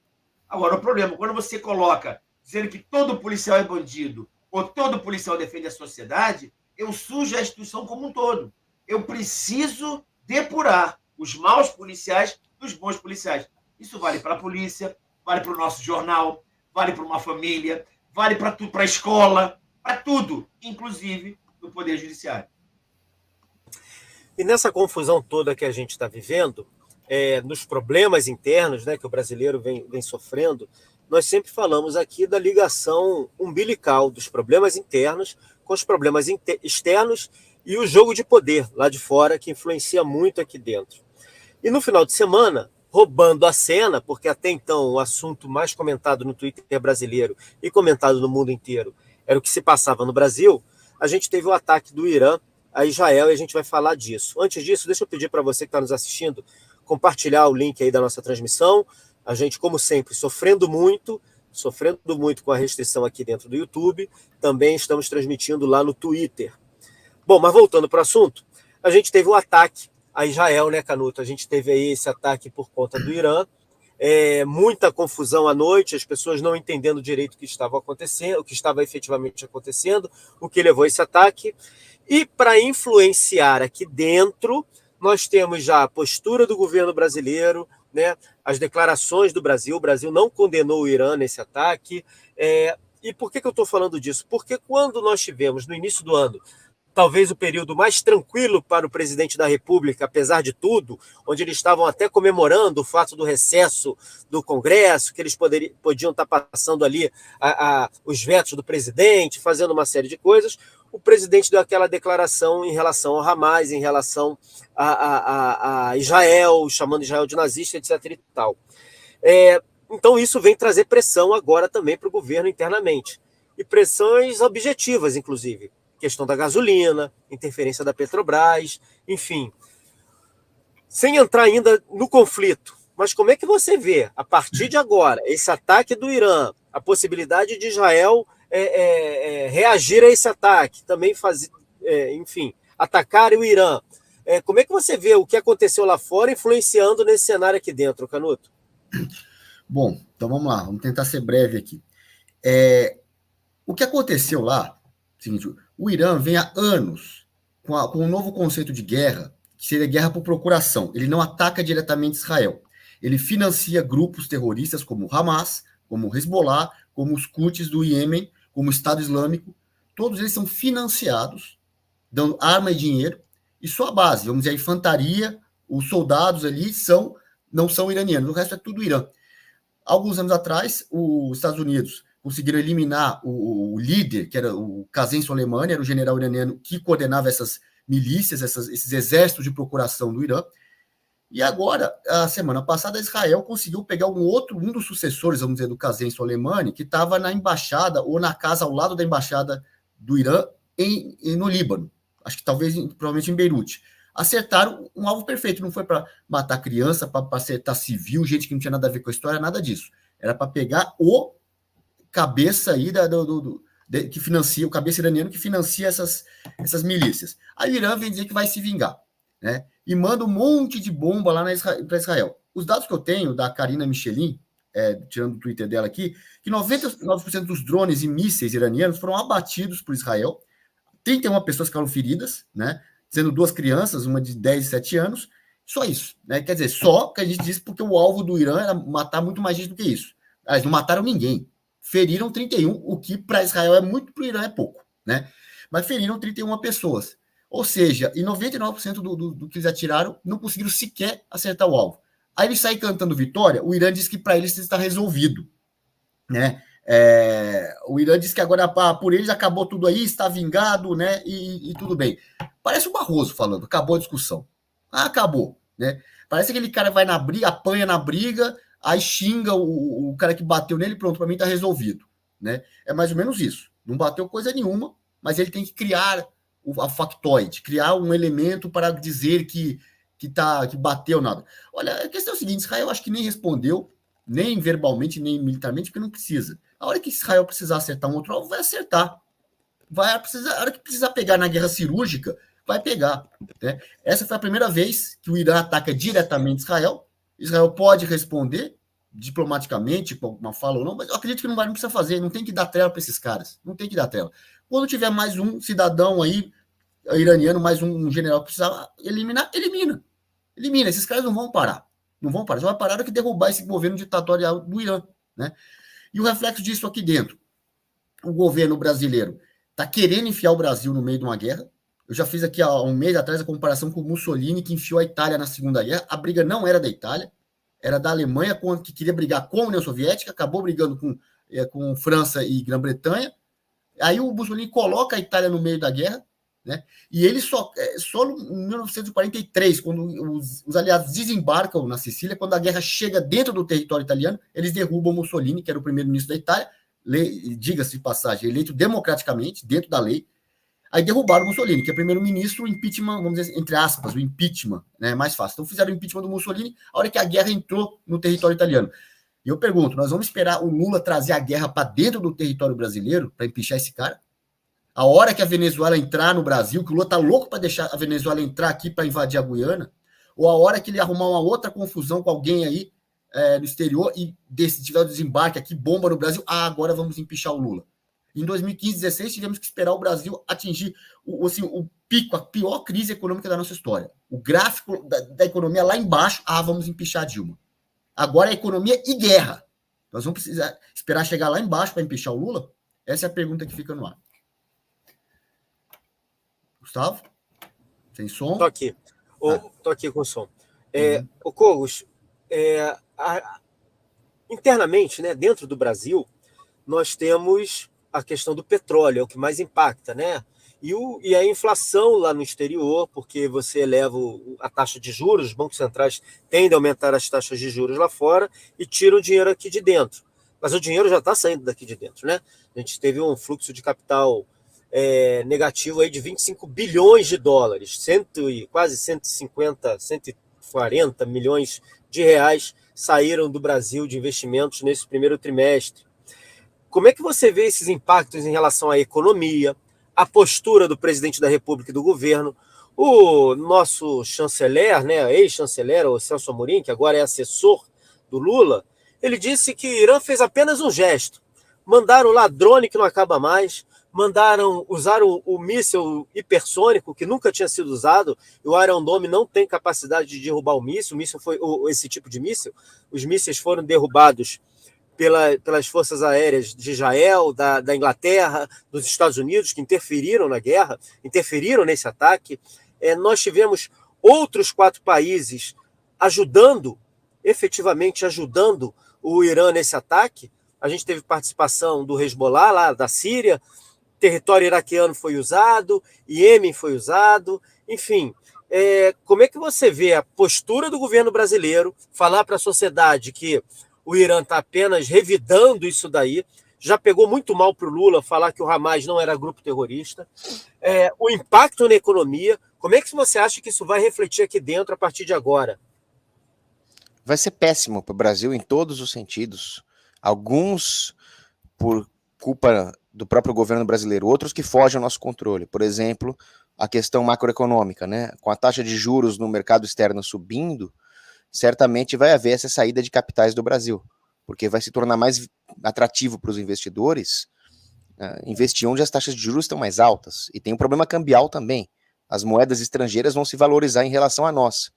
Agora, o problema, quando você coloca dizendo que todo policial é bandido ou todo policial defende a sociedade, eu sujo a instituição como um todo. Eu preciso depurar os maus policiais dos bons policiais. Isso vale para a polícia, vale para o nosso jornal, vale para uma família, vale para tudo, para a escola, para tudo, inclusive no Poder Judiciário. E nessa confusão toda que a gente está vivendo, nos problemas internos, né, que o brasileiro vem sofrendo, nós sempre falamos aqui da ligação umbilical dos problemas internos com os problemas externos e o jogo de poder lá de fora, que influencia muito aqui dentro. E no final de semana, roubando a cena, porque até então o assunto mais comentado no Twitter brasileiro e comentado no mundo inteiro era o que se passava no Brasil, a gente teve o ataque do Irã a Israel e a gente vai falar disso. Antes disso, deixa eu pedir para você que está nos assistindo, compartilhar o link aí da nossa transmissão. A gente, como sempre, sofrendo muito com a restrição aqui dentro do YouTube. Também estamos transmitindo lá no Twitter. Bom, mas voltando para o assunto, a gente teve um ataque a Israel, né, Canuto? A gente teve aí esse ataque por conta do Irã. Muita confusão à noite, as pessoas não entendendo direito o que estava acontecendo, o que estava efetivamente acontecendo, o que levou a esse ataque. E para influenciar aqui dentro, nós temos já a postura do governo brasileiro, né, as declarações do Brasil. O Brasil não condenou o Irã nesse ataque. E por que eu estou falando disso? Porque quando nós tivemos, no início do ano, talvez o período mais tranquilo para o presidente da República, apesar de tudo, onde eles estavam até comemorando o fato do recesso do Congresso, que eles podiam estar passando ali os vetos do presidente, fazendo uma série de coisas, o presidente deu aquela declaração em relação ao Hamas, em relação a Israel, chamando Israel de nazista, etc. e tal. Então isso vem trazer pressão agora também para o governo internamente. E pressões objetivas, inclusive. Questão da gasolina, interferência da Petrobras, enfim. Sem entrar ainda no conflito, mas como é que você vê, a partir de agora, esse ataque do Irã, a possibilidade de Israel reagir a esse ataque, também enfim, atacar o Irã. Como é que você vê o que aconteceu lá fora influenciando nesse cenário aqui dentro, Canuto? Bom, então vamos lá, vamos tentar ser breve aqui. O que aconteceu lá, seguinte, o Irã vem há anos com um novo conceito de guerra, que seria guerra por procuração. Ele não ataca diretamente Israel. Ele financia grupos terroristas como o Hamas, como o Hezbollah, como os Houthis do Iêmen, como o Estado Islâmico. Todos eles são financiados, dando arma e dinheiro, e sua base, vamos dizer, a infantaria, os soldados ali não são iranianos, o resto é tudo Irã. Alguns anos atrás, os Estados Unidos conseguiram eliminar o líder, que era o Qasem Soleimani, era o general iraniano que coordenava essas milícias, esses exércitos de procuração do Irã. E agora, a semana passada, Israel conseguiu pegar um dos sucessores, vamos dizer, do Qasem Soleimani, que estava na embaixada, ou na casa ao lado da embaixada do Irã, no Líbano. Acho que provavelmente em Beirute. Acertaram um alvo perfeito, não foi para matar criança, para acertar civil, gente que não tinha nada a ver com a história, nada disso. Era para pegar o cabeça aí que financia, o cabeça iraniano que financia essas milícias. Aí o Irã vem dizer que vai se vingar, né? E manda um monte de bomba lá para Israel. Os dados que eu tenho da Karina Michelin, tirando o Twitter dela aqui, que 99% dos drones e mísseis iranianos foram abatidos por Israel, 31 pessoas ficaram feridas, né? Sendo 2 crianças, uma de 10 e 7 anos, só isso, né? Quer dizer, só que a gente disse porque o alvo do Irã era matar muito mais gente do que isso. Eles não mataram ninguém. Feriram 31, o que para Israel é muito, para o Irã é pouco, né? Mas feriram 31 pessoas. Ou seja, e 99% do que eles atiraram não conseguiram sequer acertar o alvo. Aí eles saem cantando vitória, o Irã diz que para eles está resolvido, né? O Irã diz que agora por eles acabou tudo aí, está vingado, né? E tudo bem. Parece o Barroso falando, acabou a discussão. Acabou, né? Parece aquele cara vai na briga, apanha na briga, aí xinga o cara que bateu nele, pronto, para mim tá resolvido, né? É mais ou menos isso. Não bateu coisa nenhuma, mas ele tem que criar a factoide, criar um elemento para dizer que bateu nada. Olha, a questão é a seguinte, Israel acho que nem respondeu, nem verbalmente, nem militarmente, porque não precisa. A hora que Israel precisar acertar um outro alvo, vai acertar. A hora que precisar pegar na guerra cirúrgica, vai pegar, né? Essa foi a primeira vez que o Irã ataca diretamente Israel. Israel pode responder diplomaticamente, com uma fala ou não, mas eu acredito que não precisa fazer, não tem que dar trela para esses caras, não tem que dar trela. Quando tiver mais um cidadão aí, iraniano, mais um general que precisar eliminar, elimina. Esses caras não vão parar. Só vai parar que derrubar esse governo ditatorial do Irã, né? E o reflexo disso aqui dentro. O governo brasileiro está querendo enfiar o Brasil no meio de uma guerra. Eu já fiz aqui há um mês atrás a comparação com o Mussolini, que enfiou a Itália na Segunda Guerra. A briga não era da Itália, era da Alemanha, que queria brigar com a União Soviética, acabou brigando com França e Grã-Bretanha. Aí o Mussolini coloca a Itália no meio da guerra, né? E ele só em 1943, quando os aliados desembarcam na Sicília, quando a guerra chega dentro do território italiano, eles derrubam Mussolini, que era o primeiro-ministro da Itália, diga-se de passagem, eleito democraticamente, dentro da lei. Aí derrubaram o Mussolini, que é primeiro-ministro, o impeachment, vamos dizer, entre aspas, o impeachment, né, mais fácil. Então fizeram o impeachment do Mussolini a hora que a guerra entrou no território italiano. E eu pergunto, nós vamos esperar o Lula trazer a guerra para dentro do território brasileiro para empichar esse cara? A hora que a Venezuela entrar no Brasil, que o Lula tá louco para deixar a Venezuela entrar aqui para invadir a Guiana, ou a hora que ele arrumar uma outra confusão com alguém aí no exterior e tiver o desembarque aqui, bomba no Brasil, agora vamos empichar o Lula. Em 2015, 2016, tivemos que esperar o Brasil atingir o pico, a pior crise econômica da nossa história. O gráfico da economia lá embaixo, vamos empichar a Dilma. Agora é economia e guerra. Nós vamos precisar esperar chegar lá embaixo para empichar o Lula? Essa é a pergunta que fica no ar. Gustavo? Sem som? Tô aqui. Tô aqui com o som. O Cogos, internamente, né, dentro do Brasil, nós temos a questão do petróleo, é o que mais impacta, né? E a inflação lá no exterior, porque você eleva a taxa de juros, os bancos centrais tendem a aumentar as taxas de juros lá fora e tiram o dinheiro aqui de dentro. Mas o dinheiro já está saindo daqui de dentro, né? A gente teve um fluxo de capital negativo aí de 25 bilhões de dólares, quase 150, 140 milhões de reais saíram do Brasil de investimentos nesse primeiro trimestre. Como é que você vê esses impactos em relação à economia, a postura do presidente da República e do governo? O nosso chanceler, né, ex-chanceler, o Celso Amorim, que agora é assessor do Lula, ele disse que o Irã fez apenas um gesto. Mandaram lá drone que não acaba mais, usaram o míssil hipersônico, que nunca tinha sido usado, e o Iron Dome não tem capacidade de derrubar o míssil esse tipo de míssil. Os mísseis foram derrubados pelas forças aéreas de Israel, da Inglaterra, dos Estados Unidos, que interferiram na guerra, interferiram nesse ataque. Nós tivemos outros 4 países efetivamente ajudando o Irã nesse ataque. A gente teve participação do Hezbollah, lá da Síria, território iraquiano foi usado, Iêmen foi usado, enfim. Como é que você vê a postura do governo brasileiro, falar para a sociedade que o Irã está apenas revidando isso daí, já pegou muito mal para o Lula falar que o Hamas não era grupo terrorista, o impacto na economia, como é que você acha que isso vai refletir aqui dentro a partir de agora? Vai ser péssimo para o Brasil em todos os sentidos. Alguns por culpa do próprio governo brasileiro, outros que fogem ao nosso controle. Por exemplo, a questão macroeconômica, né? Com a taxa de juros no mercado externo subindo, certamente vai haver essa saída de capitais do Brasil, porque vai se tornar mais atrativo para os investidores investir onde as taxas de juros estão mais altas. E tem um problema cambial também. As moedas estrangeiras vão se valorizar em relação à nossa.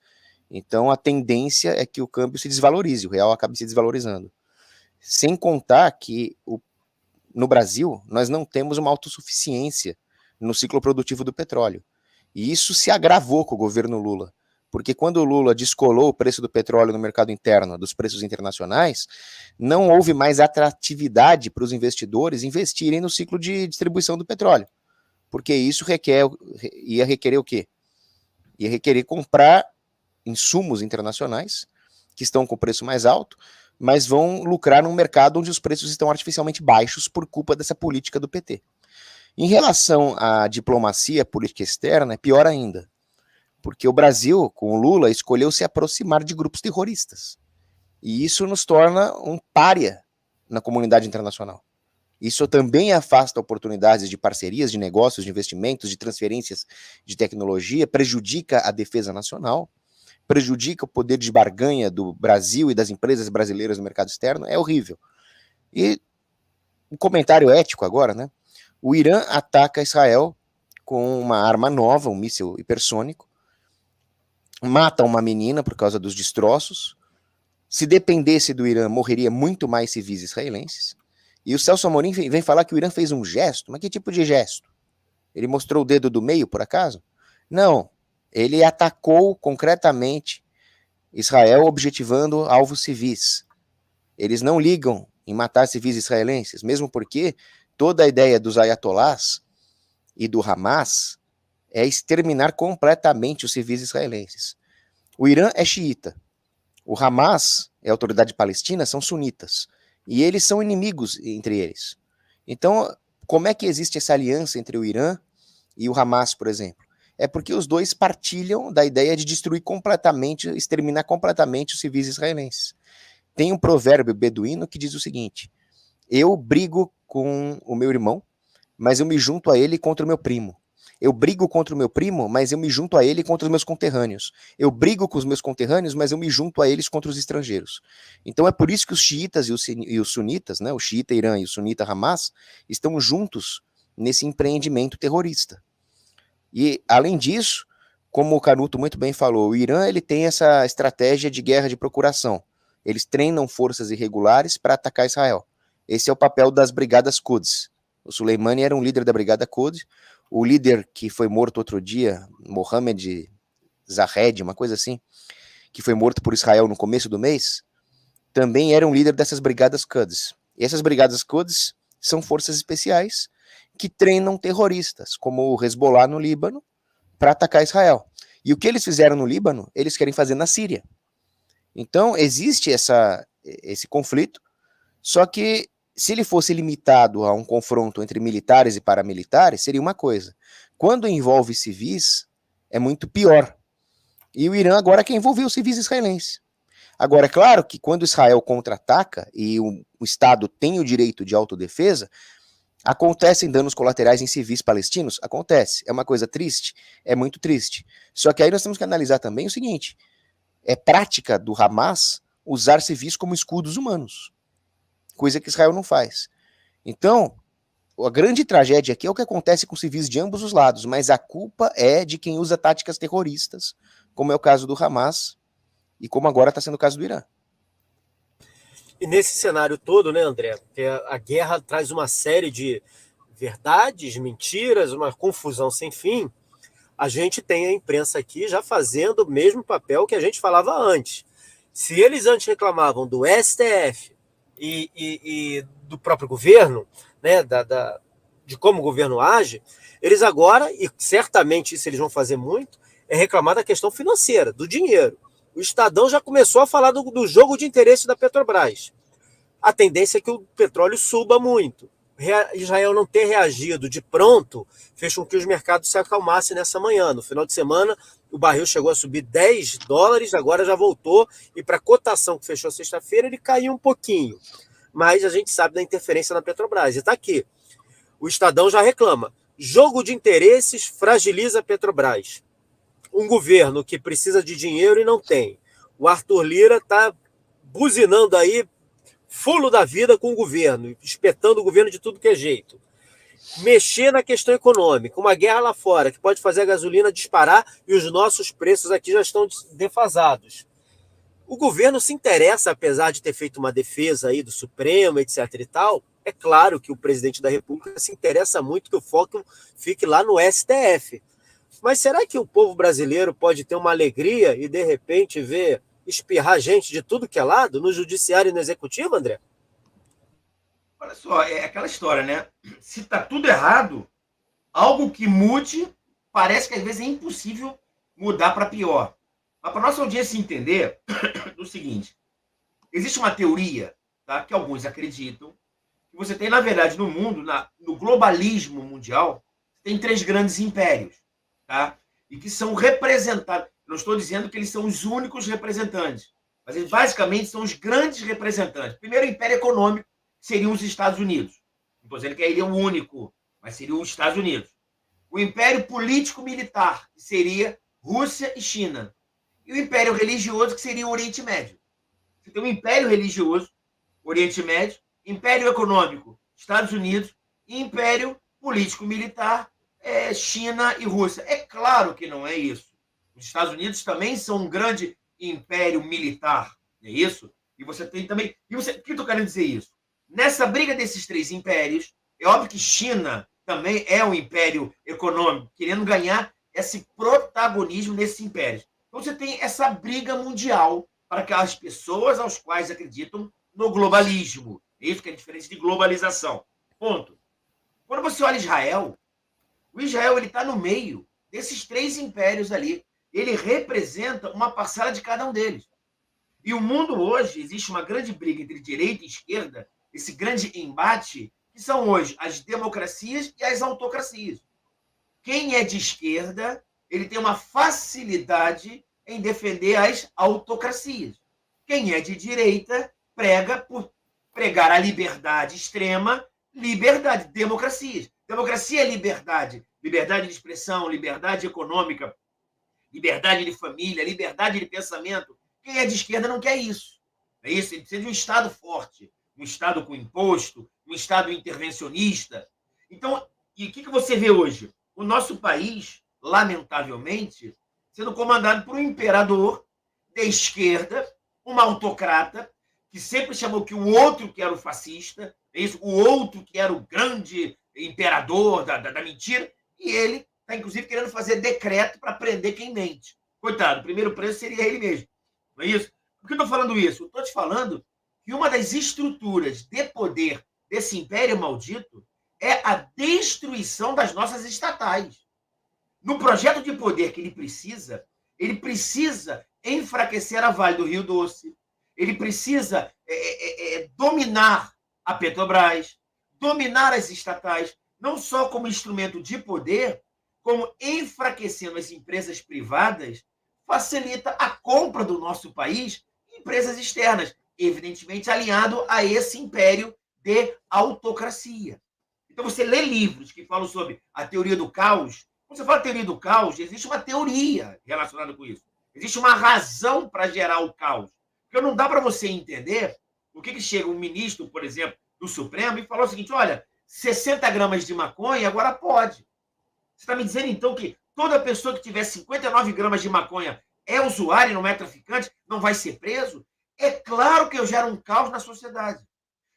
Então a tendência é que o câmbio se desvalorize, o real acabe se desvalorizando. Sem contar que no Brasil nós não temos uma autossuficiência no ciclo produtivo do petróleo. E isso se agravou com o governo Lula. Porque quando o Lula descolou o preço do petróleo no mercado interno dos preços internacionais, não houve mais atratividade para os investidores investirem no ciclo de distribuição do petróleo. Porque isso ia requerer o quê? Ia requerer comprar insumos internacionais, que estão com preço mais alto, mas vão lucrar num mercado onde os preços estão artificialmente baixos por culpa dessa política do PT. Em relação à diplomacia política externa, é pior ainda. Porque o Brasil, com o Lula, escolheu se aproximar de grupos terroristas. E isso nos torna um pária na comunidade internacional. Isso também afasta oportunidades de parcerias, de negócios, de investimentos, de transferências de tecnologia, prejudica a defesa nacional, prejudica o poder de barganha do Brasil e das empresas brasileiras no mercado externo, é horrível. E um comentário ético agora, né? O Irã ataca Israel com uma arma nova, um míssil hipersônico, mata uma menina por causa dos destroços. Se dependesse do Irã, morreria muito mais civis israelenses. E o Celso Amorim vem falar que o Irã fez um gesto. Mas que tipo de gesto? Ele mostrou o dedo do meio, por acaso? Não. Ele atacou concretamente Israel, objetivando alvos civis. Eles não ligam em matar civis israelenses, mesmo porque toda a ideia dos ayatolás e do Hamas é exterminar completamente os civis israelenses. O Irã é xiita. O Hamas e a autoridade palestina são sunitas. E eles são inimigos entre eles. Então, como é que existe essa aliança entre o Irã e o Hamas, por exemplo? É porque os dois partilham da ideia de destruir completamente, exterminar completamente os civis israelenses. Tem um provérbio beduíno que diz o seguinte: eu brigo com o meu irmão, mas eu me junto a ele contra o meu primo. Eu brigo contra o meu primo, mas eu me junto a ele contra os meus conterrâneos. Eu brigo com os meus conterrâneos, mas eu me junto a eles contra os estrangeiros. Então é por isso que os xiitas e os sunitas, né, o xiita Irã e o sunita Hamas, estão juntos nesse empreendimento terrorista. E, além disso, como o Canuto muito bem falou, o Irã ele tem essa estratégia de guerra de procuração. Eles treinam forças irregulares para atacar Israel. Esse é o papel das brigadas Quds, O Soleimani era um líder da Brigada Quds. O líder que foi morto outro dia, Mohammed Zahed, uma coisa assim, que foi morto por Israel no começo do mês, também era um líder dessas Brigadas Quds. E essas Brigadas Quds são forças especiais que treinam terroristas, como o Hezbollah no Líbano, para atacar Israel. E o que eles fizeram no Líbano, eles querem fazer na Síria. Então, existe esse conflito, só que se ele fosse limitado a um confronto entre militares e paramilitares, seria uma coisa. Quando envolve civis, é muito pior. E o Irã agora quer envolver os civis israelenses. Agora, é claro que quando Israel contra-ataca e o Estado tem o direito de autodefesa, acontecem danos colaterais em civis palestinos? Acontece. É uma coisa triste? É muito triste. Só que aí nós temos que analisar também o seguinte, é prática do Hamas usar civis como escudos humanos, coisa que Israel não faz. Então, a grande tragédia aqui é o que acontece com civis de ambos os lados, mas a culpa é de quem usa táticas terroristas, como é o caso do Hamas e como agora está sendo o caso do Irã. E nesse cenário todo, né, André, que a guerra traz uma série de verdades, mentiras, uma confusão sem fim, a gente tem a imprensa aqui já fazendo o mesmo papel que a gente falava antes. Se eles antes reclamavam do STF e do próprio governo, né, de como o governo age, eles agora, e certamente isso eles vão fazer muito, é reclamar da questão financeira, do dinheiro. O Estadão já começou a falar do jogo de interesse da Petrobras. A tendência é que o petróleo suba muito. Israel não ter reagido de pronto fez com que os mercados se acalmassem nessa manhã. No final de semana, o barril chegou a subir $10, agora já voltou, e para a cotação que fechou sexta-feira, ele caiu um pouquinho. Mas a gente sabe da interferência na Petrobras. E está aqui. O Estadão já reclama. Jogo de interesses fragiliza a Petrobras. Um governo que precisa de dinheiro e não tem. O Arthur Lira está buzinando aí, fulo da vida com o governo, espetando o governo de tudo que é jeito. Mexer na questão econômica, uma guerra lá fora que pode fazer a gasolina disparar e os nossos preços aqui já estão defasados. O governo se interessa, apesar de ter feito uma defesa aí do Supremo, etc e tal, é claro que o presidente da República se interessa muito que o foco fique lá no STF. Mas será que o povo brasileiro pode ter uma alegria e, de repente, ver espirrar gente de tudo que é lado no judiciário e no executivo, André? Olha só, é aquela história, né? Se está tudo errado, algo que mude parece que às vezes é impossível mudar para pior. Mas para nossa audiência entender o seguinte, existe uma teoria, tá, que alguns acreditam, que você tem, na verdade, no mundo, no globalismo mundial, tem 3 grandes impérios, tá? E que são representados. Não estou dizendo que eles são os únicos representantes, mas eles basicamente são os grandes representantes. Primeiro, o império econômico seriam os Estados Unidos. Não estou dizendo que ele é o único, mas seria os Estados Unidos. O império político-militar, que seria Rússia e China. E o império religioso, que seria o Oriente Médio. Você tem um império religioso, Oriente Médio, império econômico, Estados Unidos, e império político-militar, China e Rússia. É claro que não é isso. Os Estados Unidos também são um grande império militar, não é isso? E você tem também... O que eu estou querendo dizer isso? Nessa briga desses 3 impérios, é óbvio que China também é um império econômico, querendo ganhar esse protagonismo nesses impérios. Então você tem essa briga mundial para aquelas pessoas aos quais acreditam no globalismo. É isso que é diferente de globalização. Ponto. Quando você olha Israel, o Israel está no meio desses 3 impérios ali. Ele representa uma parcela de cada um deles. E o mundo hoje, existe uma grande briga entre direita e esquerda, esse grande embate, que são hoje as democracias e as autocracias. Quem é de esquerda, ele tem uma facilidade em defender as autocracias. Quem é de direita prega por pregar a liberdade extrema, liberdade, democracias. Democracia é liberdade. Liberdade de expressão, liberdade econômica, liberdade de família, liberdade de pensamento. Quem é de esquerda não quer isso. É isso, ele precisa de um Estado forte, um Estado com imposto, um Estado intervencionista. Então, e o que você vê hoje? O nosso país, lamentavelmente, sendo comandado por um imperador de esquerda, uma autocrata, que sempre chamou que o outro que era o fascista, é isso, o outro que era o grande imperador da mentira, e ele está, inclusive, querendo fazer decreto para prender quem mente. Coitado, o primeiro preso seria ele mesmo. Não é isso? Por que eu estou falando isso? Eu estou te falando que uma das estruturas de poder desse império maldito é a destruição das nossas estatais. No projeto de poder que ele precisa enfraquecer a Vale do Rio Doce, ele precisa dominar a Petrobras, dominar as estatais, não só como instrumento de poder, como enfraquecendo as empresas privadas, facilita a compra do nosso país em empresas externas, evidentemente alinhado a esse império de autocracia. Então, você lê livros que falam sobre a teoria do caos. Quando você fala teoria do caos, existe uma teoria relacionada com isso. Existe uma razão para gerar o caos. Porque não dá para você entender o que chega um ministro, por exemplo, do Supremo e falar o seguinte: olha, 60 gramas de maconha agora pode. Você está me dizendo, então, que toda pessoa que tiver 59 gramas de maconha é usuário e não é traficante, não vai ser preso? É claro que eu gero um caos na sociedade.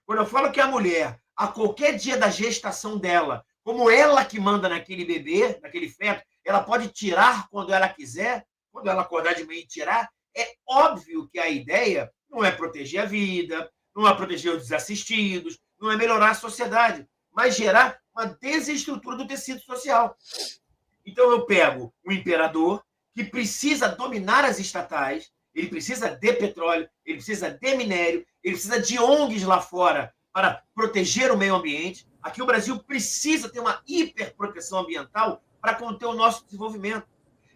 Quando eu falo que a mulher, a qualquer dia da gestação dela, como ela que manda naquele bebê, naquele feto, ela pode tirar quando ela quiser, quando ela acordar de manhã e tirar, é óbvio que a ideia não é proteger a vida, não é proteger os desassistidos, não é melhorar a sociedade, mas gerar uma desestrutura do tecido social. Então eu pego um imperador que precisa dominar as estatais, ele precisa de petróleo, ele precisa de minério, ele precisa de ONGs lá fora para proteger o meio ambiente. Aqui o Brasil precisa ter uma hiperproteção ambiental para conter o nosso desenvolvimento.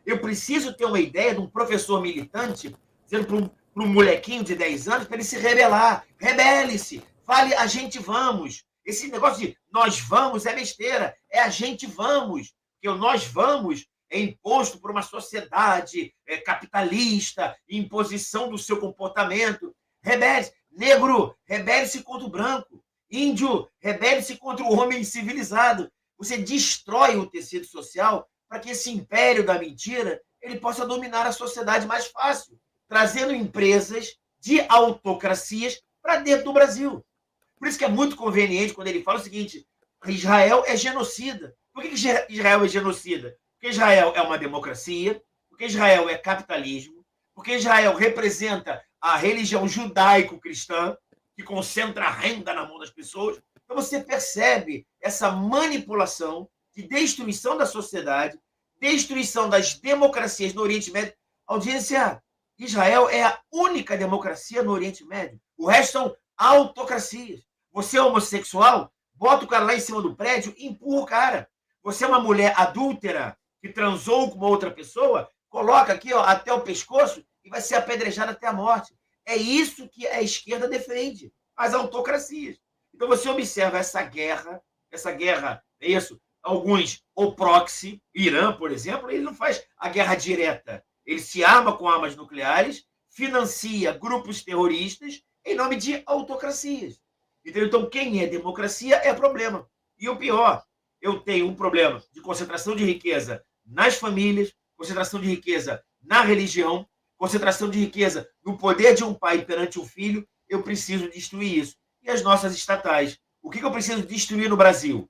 Eu preciso ter uma ideia de um professor militante dizendo para um molequinho de 10 anos para ele se rebelar. Rebele-se, fale a gente vamos. Esse negócio de nós vamos é besteira, é a gente vamos. Porque o nós vamos é imposto por uma sociedade capitalista, imposição do seu comportamento. Rebele-se. Negro, rebele-se contra o branco. Índio, rebele-se contra o homem civilizado. Você destrói o tecido social para que esse império da mentira ele possa dominar a sociedade mais fácil, trazendo empresas de autocracias para dentro do Brasil. Por isso que é muito conveniente quando ele fala o seguinte: Israel é genocida. Por que Israel é genocida? Porque Israel é uma democracia, porque Israel é capitalismo, porque Israel representa a religião judaico-cristã, que concentra a renda na mão das pessoas. Então você percebe essa manipulação de destruição da sociedade, destruição das democracias no Oriente Médio. Audiência, Israel é a única democracia no Oriente Médio. O resto são autocracias. Você é homossexual, bota o cara lá em cima do prédio e empurra o cara. Você é uma mulher adúltera que transou com uma outra pessoa, coloca aqui até o pescoço e vai ser apedrejada até a morte. É isso que a esquerda defende, as autocracias. Então você observa essa guerra, é isso, alguns, o proxy, Irã, por exemplo, ele não faz a guerra direta. Ele se arma com armas nucleares, financia grupos terroristas em nome de autocracias. Então, quem é democracia é problema. E o pior, eu tenho um problema de concentração de riqueza nas famílias, concentração de riqueza na religião, concentração de riqueza no poder de um pai perante um filho. Eu preciso destruir isso. E as nossas estatais? O que eu preciso destruir no Brasil?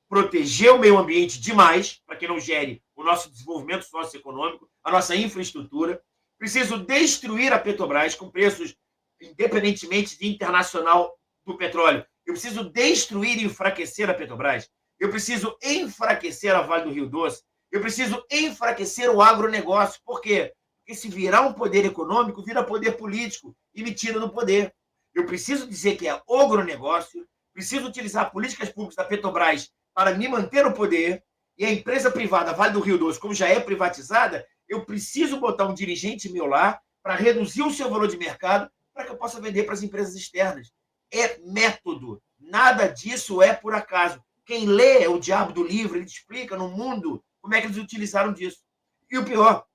Proteger o meio ambiente demais, para que não gere o nosso desenvolvimento socioeconômico, a nossa infraestrutura. Preciso destruir a Petrobras com preços, independentemente de internacional do petróleo. Eu preciso destruir e enfraquecer a Petrobras. Eu preciso enfraquecer a Vale do Rio Doce. Eu preciso enfraquecer o agronegócio. Por quê? Porque se virar um poder econômico, vira poder político e me tira do poder. Eu preciso dizer que é agronegócio, preciso utilizar políticas públicas da Petrobras para me manter no poder, e a empresa privada Vale do Rio Doce, como já é privatizada, eu preciso botar um dirigente meu lá para reduzir o seu valor de mercado para que eu possa vender para as empresas externas. É método. Nada disso é por acaso. Quem lê O Diabo do Livro, ele te explica no mundo como é que eles utilizaram disso. E o pior,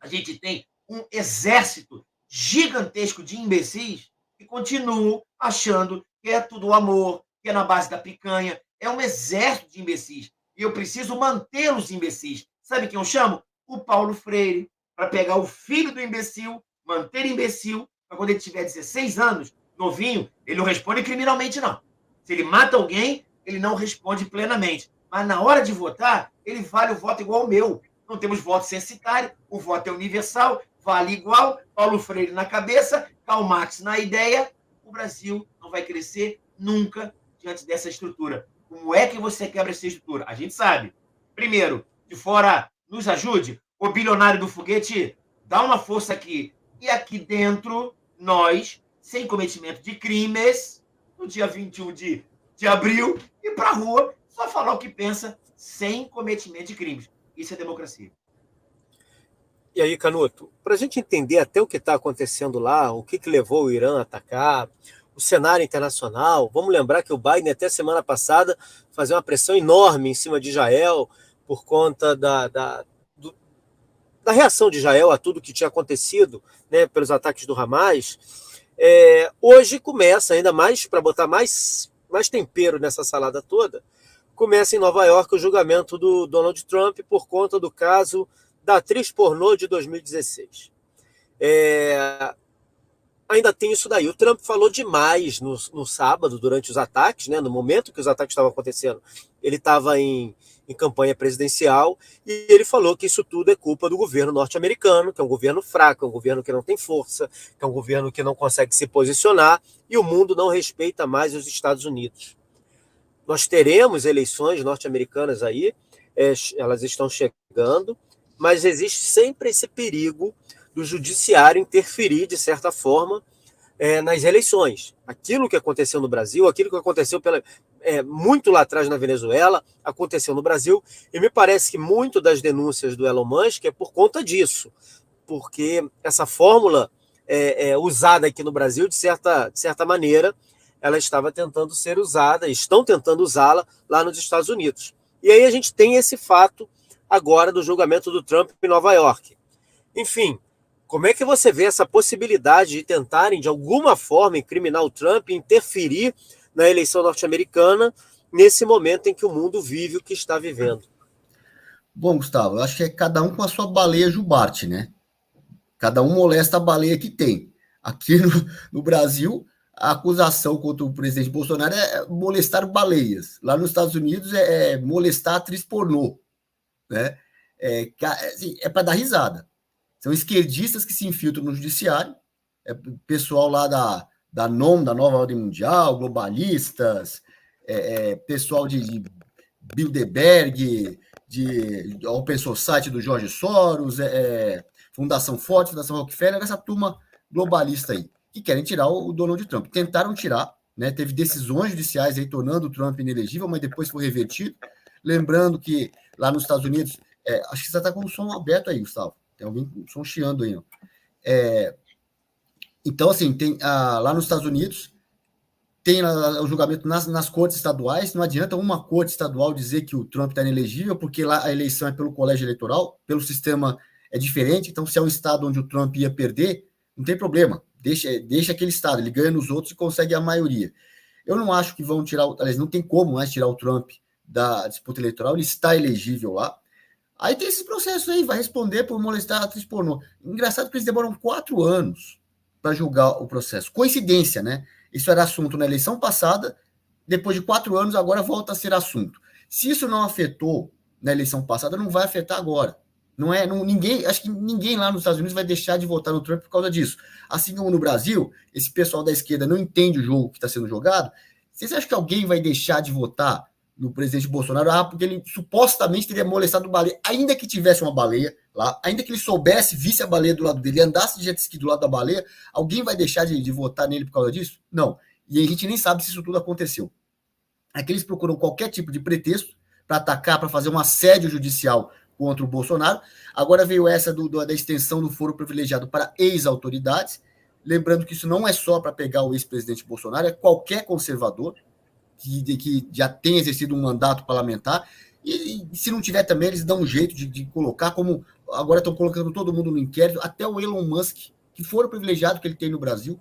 a gente tem um exército gigantesco de imbecis que continuam achando que é tudo amor, que é na base da picanha. É um exército de imbecis. E eu preciso mantê-los imbecis. Sabe quem eu chamo? O Paulo Freire, para pegar o filho do imbecil, manter imbecil, para quando ele tiver 16 anos, novinho, ele não responde criminalmente, não. Se ele mata alguém, ele não responde plenamente. Mas na hora de votar, ele vale o voto igual ao meu. Não temos voto censitário, o voto é universal, vale igual, Paulo Freire na cabeça, Karl Marx na ideia. O Brasil não vai crescer nunca diante dessa estrutura. Como é que você quebra essa estrutura? A gente sabe. Primeiro, de fora, nos ajude. O bilionário do foguete dá uma força aqui. E aqui dentro, nós, sem cometimento de crimes, no dia 21 de abril, ir para a rua, só falar o que pensa, sem cometimento de crimes. Isso é democracia. E aí, Canuto, para a gente entender até o que está acontecendo lá, o que levou o Irã a atacar, o cenário internacional, vamos lembrar que o Biden, até semana passada, fazia uma pressão enorme em cima de Israel por conta da reação de Israel a tudo que tinha acontecido, né, pelos ataques do Hamas. Hoje começa, ainda mais, para botar mais tempero nessa salada toda, começa em Nova York o julgamento do Donald Trump por conta do caso da atriz pornô de 2016. Ainda tem isso daí. O Trump falou demais no sábado, durante os ataques, né, no momento que os ataques estavam acontecendo. Ele estava em campanha presidencial e ele falou que isso tudo é culpa do governo norte-americano, que é um governo fraco, é um governo que não tem força, que é um governo que não consegue se posicionar e o mundo não respeita mais os Estados Unidos. Nós teremos eleições norte-americanas aí, elas estão chegando, mas existe sempre esse perigo do judiciário interferir, de certa forma, nas eleições. Aquilo que aconteceu no Brasil, aquilo que aconteceu muito lá atrás na Venezuela, aconteceu no Brasil, e me parece que muito das denúncias do Elon Musk é por conta disso, porque essa fórmula usada aqui no Brasil, de certa maneira, ela estava tentando ser usada, estão tentando usá-la lá nos Estados Unidos. E aí a gente tem esse fato agora do julgamento do Trump em Nova York. Enfim, como é que você vê essa possibilidade de tentarem, de alguma forma, incriminar o Trump e interferir na eleição norte-americana nesse momento em que o mundo vive o que está vivendo? Bom, Gustavo, eu acho que é cada um com a sua baleia jubarte, né? Cada um molesta a baleia que tem. Aqui no Brasil, a acusação contra o presidente Bolsonaro é molestar baleias. Lá nos Estados Unidos é molestar atriz pornô, né? É para dar risada. São esquerdistas que se infiltram no judiciário, pessoal lá da NOM, da Nova Ordem Mundial, globalistas, pessoal de Bilderberg, de Open Society do Jorge Soros, Fundação Ford, Fundação Rockefeller, essa turma globalista aí, que querem tirar o Donald Trump. Tentaram tirar, né? Teve decisões judiciais aí tornando o Trump inelegível, mas depois foi revertido. Lembrando que lá nos Estados Unidos, acho que você está com o som aberto aí, Gustavo. Tem alguém com o som chiando aí. Ó. Então, assim, lá nos Estados Unidos, tem o julgamento nas cortes estaduais. Não adianta uma corte estadual dizer que o Trump está inelegível, porque lá a eleição é pelo colégio eleitoral, pelo sistema é diferente. Então, se é um estado onde o Trump ia perder, não tem problema. Deixa aquele estado, ele ganha nos outros e consegue a maioria. Eu não acho que vão tirar, aliás, não tem como mais tirar o Trump da disputa eleitoral, ele está elegível lá. Aí tem esse processo aí, vai responder por molestar a atriz pornô. Engraçado que eles demoram 4 anos para julgar o processo. Coincidência, né? Isso era assunto na eleição passada, depois de 4 anos, agora volta a ser assunto. Se isso não afetou na eleição passada, não vai afetar agora. Acho que ninguém lá nos Estados Unidos vai deixar de votar no Trump por causa disso. Assim como no Brasil, esse pessoal da esquerda não entende o jogo que está sendo jogado. Vocês acham que alguém vai deixar de votar no presidente Bolsonaro, porque ele supostamente teria molestado baleia, ainda que tivesse uma baleia lá, ainda que ele soubesse, visse a baleia do lado dele, andasse de jet ski do lado da baleia, alguém vai deixar de votar nele por causa disso? Não. E a gente nem sabe se isso tudo aconteceu. Aqui eles procuram qualquer tipo de pretexto para atacar, para fazer um assédio judicial contra o Bolsonaro. Agora veio essa da extensão do foro privilegiado para ex-autoridades, lembrando que isso não é só para pegar o ex-presidente Bolsonaro, é qualquer conservador que já tem exercido um mandato parlamentar, e se não tiver também, eles dão um jeito de colocar, como agora estão colocando todo mundo no inquérito, até o Elon Musk, que foro privilegiado que ele tem no Brasil,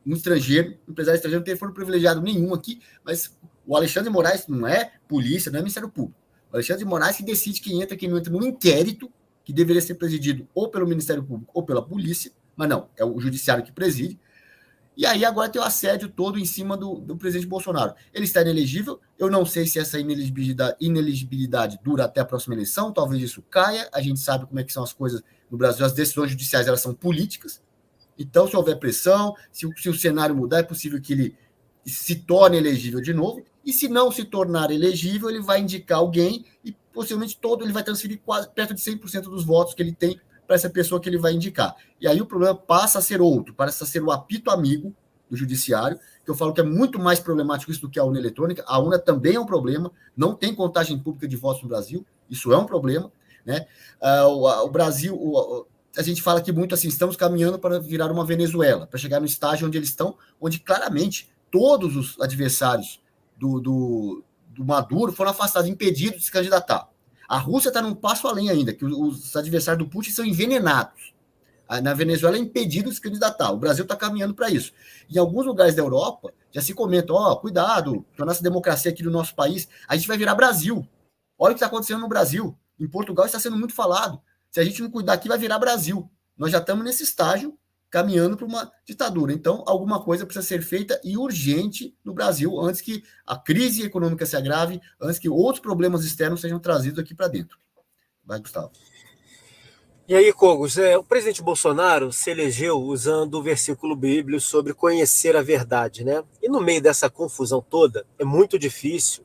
um estrangeiro, um empresário estrangeiro, não tem foro privilegiado nenhum aqui, mas o Alexandre de Moraes não é polícia, não é Ministério Público. O Alexandre de Moraes que decide quem entra e quem não entra num inquérito que deveria ser presidido ou pelo Ministério Público ou pela polícia, mas não, é o judiciário que preside. E aí agora tem o assédio todo em cima do presidente Bolsonaro. Ele está inelegível, eu não sei se essa inelegibilidade dura até a próxima eleição, talvez isso caia, a gente sabe como é que são as coisas no Brasil, as decisões judiciais elas são políticas, então se houver pressão, se o cenário mudar, é possível que ele se torne elegível de novo, e se não se tornar elegível, ele vai indicar alguém e possivelmente ele vai transferir quase perto de 100% dos votos que ele tem para essa pessoa que ele vai indicar. E aí o problema passa a ser outro, passa a ser o apito amigo do judiciário, que eu falo que é muito mais problemático isso do que a urna eletrônica. A urna também é um problema, não tem contagem pública de votos no Brasil, isso é um problema, né? O Brasil, a gente fala que muito assim, estamos caminhando para virar uma Venezuela, para chegar no estágio onde eles estão, onde claramente todos os adversários do Maduro foram afastados, impedidos de se candidatar. A Rússia está num passo além ainda, que os adversários do Putin são envenenados. Na Venezuela é impedido de se candidatar. O Brasil está caminhando para isso. Em alguns lugares da Europa já se comenta, cuidado, com a nossa democracia aqui no nosso país, a gente vai virar Brasil. Olha o que está acontecendo no Brasil. Em Portugal está sendo muito falado. Se a gente não cuidar aqui, vai virar Brasil. Nós já estamos nesse estágio, caminhando para uma ditadura. Então, alguma coisa precisa ser feita e urgente no Brasil, antes que a crise econômica se agrave, antes que outros problemas externos sejam trazidos aqui para dentro. Vai, Gustavo. E aí, Cogos, o presidente Bolsonaro se elegeu usando o versículo bíblico sobre conhecer a verdade, né? E no meio dessa confusão toda, é muito difícil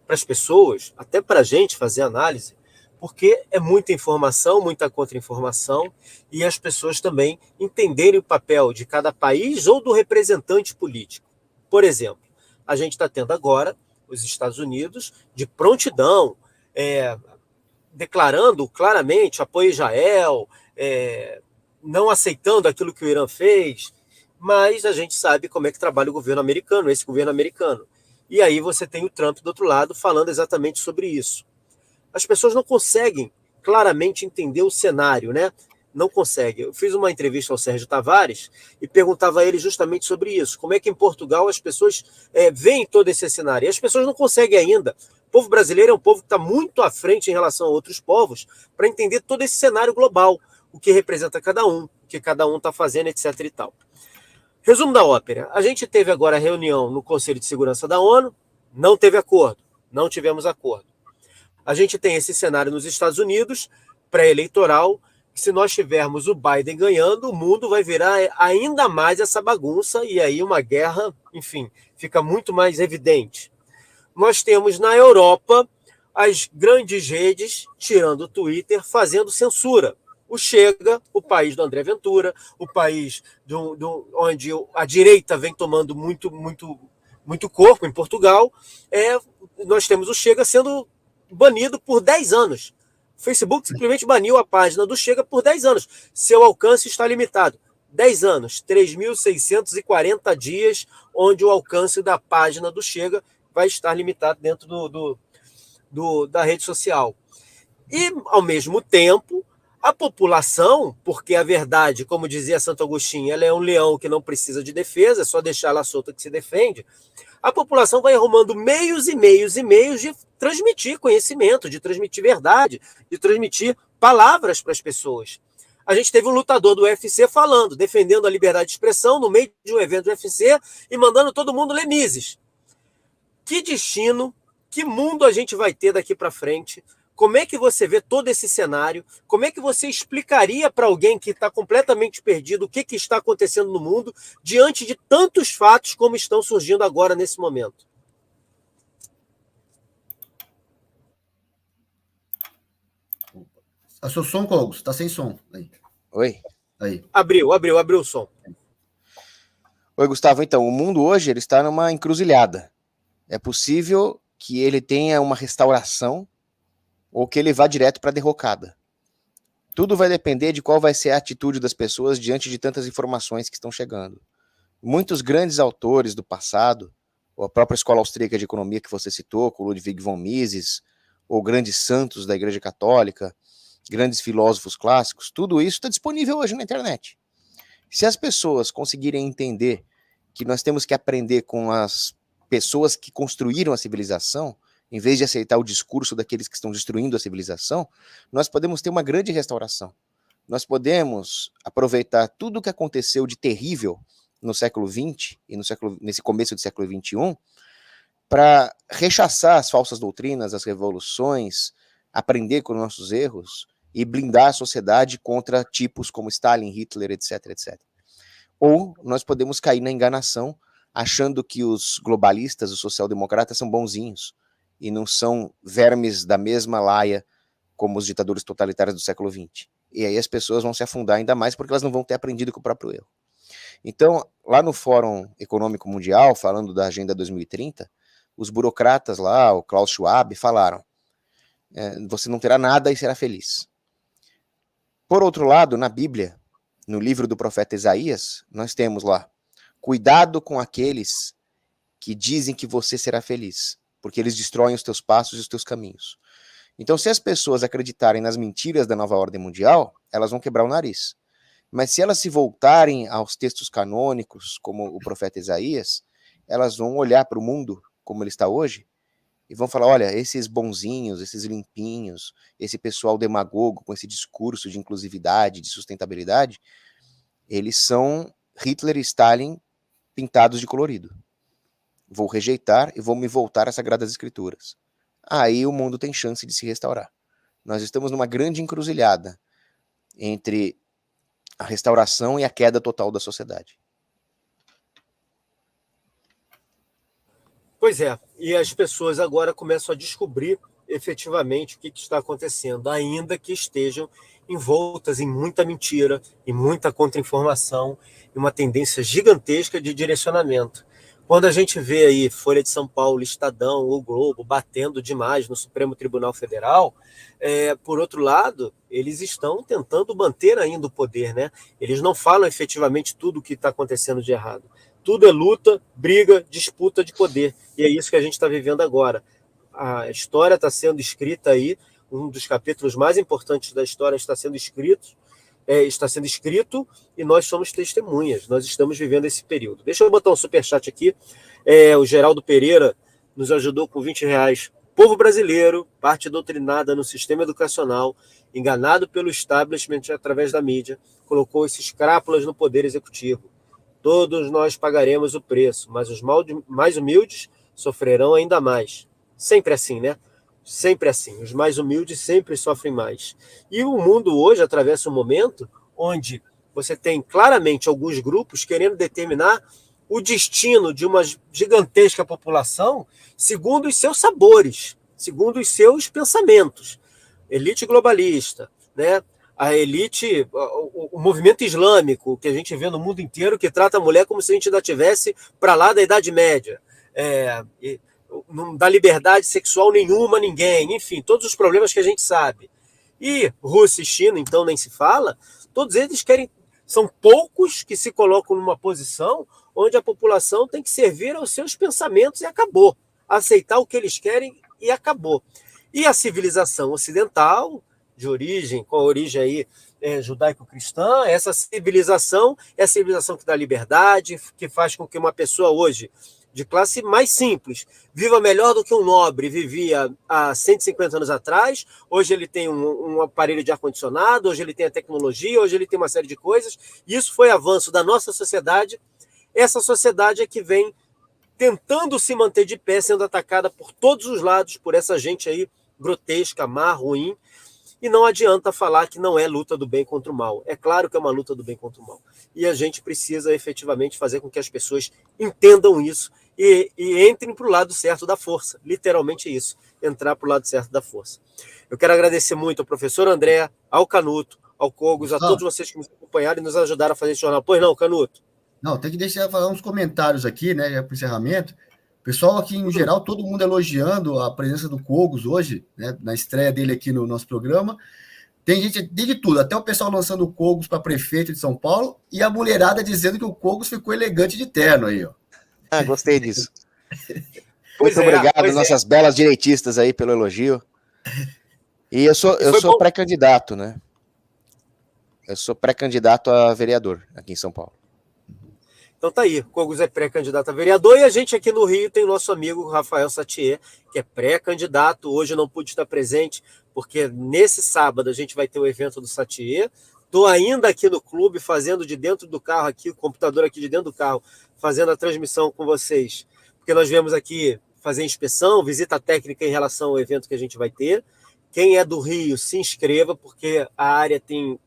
para as pessoas, até para a gente fazer análise, porque é muita informação, muita contra-informação, e as pessoas também entenderem o papel de cada país ou do representante político. Por exemplo, a gente está tendo agora os Estados Unidos de prontidão, declarando claramente apoio a Israel, não aceitando aquilo que o Irã fez, mas a gente sabe como é que trabalha o governo americano, esse governo americano. E aí você tem o Trump do outro lado falando exatamente sobre isso. As pessoas não conseguem claramente entender o cenário, né? Não conseguem. Eu fiz uma entrevista ao Sérgio Tavares e perguntava a ele justamente sobre isso. Como é que em Portugal as pessoas veem todo esse cenário? E as pessoas não conseguem ainda. O povo brasileiro é um povo que está muito à frente em relação a outros povos para entender todo esse cenário global, o que representa cada um, o que cada um está fazendo, etc. e tal. Resumo da ópera. A gente teve agora a reunião no Conselho de Segurança da ONU, não teve acordo, não tivemos acordo. A gente tem esse cenário nos Estados Unidos, pré-eleitoral, que se nós tivermos o Biden ganhando, o mundo vai virar ainda mais essa bagunça e aí uma guerra, enfim, fica muito mais evidente. Nós temos na Europa as grandes redes, tirando o Twitter, fazendo censura. O Chega, o país do André Ventura, o país onde a direita vem tomando muito corpo em Portugal, nós temos o Chega sendo banido por 10 anos. O Facebook simplesmente baniu a página do Chega por 10 anos. Seu alcance está limitado. 10 anos, 3.640 dias, onde o alcance da página do Chega vai estar limitado dentro da rede social. E, ao mesmo tempo, a população, porque a verdade, como dizia Santo Agostinho, ela é um leão que não precisa de defesa, é só deixar ela solta que se defende, a população vai arrumando meios e meios e meios de transmitir conhecimento, de transmitir verdade, de transmitir palavras para as pessoas. A gente teve um lutador do UFC falando, defendendo a liberdade de expressão no meio de um evento do UFC e mandando todo mundo ler Mises. Que destino, que mundo a gente vai ter daqui para frente? Como é que você vê todo esse cenário? Como é que você explicaria para alguém que está completamente perdido o que está acontecendo no mundo diante de tantos fatos como estão surgindo agora nesse momento? A seu som, Cogos, está sem som. Aí. Oi? Aí. Abriu o som. Oi, Gustavo. Então, o mundo hoje ele está numa encruzilhada. É possível que ele tenha uma restauração ou que ele vá direto para a derrocada. Tudo vai depender de qual vai ser a atitude das pessoas diante de tantas informações que estão chegando. Muitos grandes autores do passado, ou a própria escola austríaca de economia que você citou, com Ludwig von Mises, ou grandes santos da Igreja Católica, grandes filósofos clássicos, tudo isso está disponível hoje na internet. Se as pessoas conseguirem entender que nós temos que aprender com as pessoas que construíram a civilização, em vez de aceitar o discurso daqueles que estão destruindo a civilização, nós podemos ter uma grande restauração. Nós podemos aproveitar tudo o que aconteceu de terrível no século XX e nesse começo do século XXI para rechaçar as falsas doutrinas, as revoluções, aprender com nossos erros e blindar a sociedade contra tipos como Stalin, Hitler, etc, etc. Ou nós podemos cair na enganação, achando que os globalistas, os social-democratas são bonzinhos e não são vermes da mesma laia como os ditadores totalitários do século XX. E aí as pessoas vão se afundar ainda mais porque elas não vão ter aprendido com o próprio erro. Então, lá no Fórum Econômico Mundial, falando da Agenda 2030, os burocratas lá, o Klaus Schwab, falaram: você não terá nada e será feliz. Por outro lado, na Bíblia, no livro do profeta Isaías, nós temos lá: cuidado com aqueles que dizem que você será feliz, porque eles destroem os teus passos e os teus caminhos. Então, se as pessoas acreditarem nas mentiras da nova ordem mundial, elas vão quebrar o nariz. Mas se elas se voltarem aos textos canônicos, como o profeta Isaías, elas vão olhar para o mundo como ele está hoje e vão falar: olha, esses bonzinhos, esses limpinhos, esse pessoal demagogo com esse discurso de inclusividade, de sustentabilidade, eles são Hitler e Stalin pintados de colorido. Vou rejeitar e vou me voltar às Sagradas Escrituras. Aí o mundo tem chance de se restaurar. Nós estamos numa grande encruzilhada entre a restauração e a queda total da sociedade. Pois é, e as pessoas agora começam a descobrir efetivamente o que está acontecendo, ainda que estejam envoltas em muita mentira, em muita contra-informação, e uma tendência gigantesca de direcionamento. Quando a gente vê aí Folha de São Paulo, Estadão, o Globo batendo demais no Supremo Tribunal Federal, por outro lado, eles estão tentando manter ainda o poder, né? Eles não falam efetivamente tudo o que está acontecendo de errado. Tudo é luta, briga, disputa de poder. E é isso que a gente está vivendo agora. A história está sendo escrita aí, um dos capítulos mais importantes da história está sendo escrito, e nós somos testemunhas, nós estamos vivendo esse período. Deixa eu botar um superchat aqui. O Geraldo Pereira nos ajudou com R$20. Povo brasileiro, parte doutrinada no sistema educacional, enganado pelo establishment através da mídia, colocou esses crápulas no poder executivo. Todos nós pagaremos o preço, mas os mais humildes sofrerão ainda mais. Sempre assim, né? Sempre assim. Os mais humildes sempre sofrem mais. E o mundo hoje atravessa um momento onde você tem claramente alguns grupos querendo determinar o destino de uma gigantesca população segundo os seus sabores, segundo os seus pensamentos. Elite globalista, né? A elite, o movimento islâmico, que a gente vê no mundo inteiro, que trata a mulher como se a gente ainda estivesse para lá da Idade Média. Não dá liberdade sexual nenhuma a ninguém, enfim, todos os problemas que a gente sabe. E Rússia e China, então, nem se fala, todos eles querem, são poucos que se colocam numa posição onde a população tem que servir aos seus pensamentos e acabou. Aceitar o que eles querem e acabou. E a civilização ocidental, de origem, com a origem aí judaico-cristã, essa civilização é a civilização que dá liberdade, que faz com que uma pessoa hoje, de classe mais simples, viva melhor do que um nobre vivia há 150 anos atrás. Hoje ele tem um aparelho de ar-condicionado, hoje ele tem a tecnologia, hoje ele tem uma série de coisas. Isso foi avanço da nossa sociedade. Essa sociedade é que vem tentando se manter de pé, sendo atacada por todos os lados, por essa gente aí grotesca, má, ruim. E não adianta falar que não é luta do bem contra o mal. É claro que é uma luta do bem contra o mal. E a gente precisa efetivamente fazer com que as pessoas entendam isso e entrem para o lado certo da força. Literalmente isso, entrar para o lado certo da força. Eu quero agradecer muito ao professor André, ao Canuto, ao Cogos, a todos vocês que nos acompanharam e nos ajudaram a fazer esse jornal. Pois não, Canuto? Não, tem que deixar falar uns comentários aqui, né, já para o encerramento. Pessoal aqui, em geral, todo mundo elogiando a presença do Cogos hoje, né, na estreia dele aqui no nosso programa. Tem gente de tudo, até o pessoal lançando o Cogos para prefeito de São Paulo e a mulherada dizendo que o Cogos ficou elegante de terno aí, ó. Gostei disso. Muito obrigado, nossas belas direitistas aí, pelo elogio. E eu sou pré-candidato, né? Eu sou pré-candidato a vereador aqui em São Paulo. Então tá aí, Cogos é pré-candidato a vereador e a gente aqui no Rio tem o nosso amigo Rafael Satie, que é pré-candidato. Hoje não pude estar presente, porque nesse sábado a gente vai ter o evento do Satie. Estou ainda aqui no clube, fazendo de dentro do carro aqui, o computador aqui de dentro do carro, fazendo a transmissão com vocês, porque nós viemos aqui fazer inspeção, visita técnica em relação ao evento que a gente vai ter. Quem é do Rio, se inscreva, porque a área tem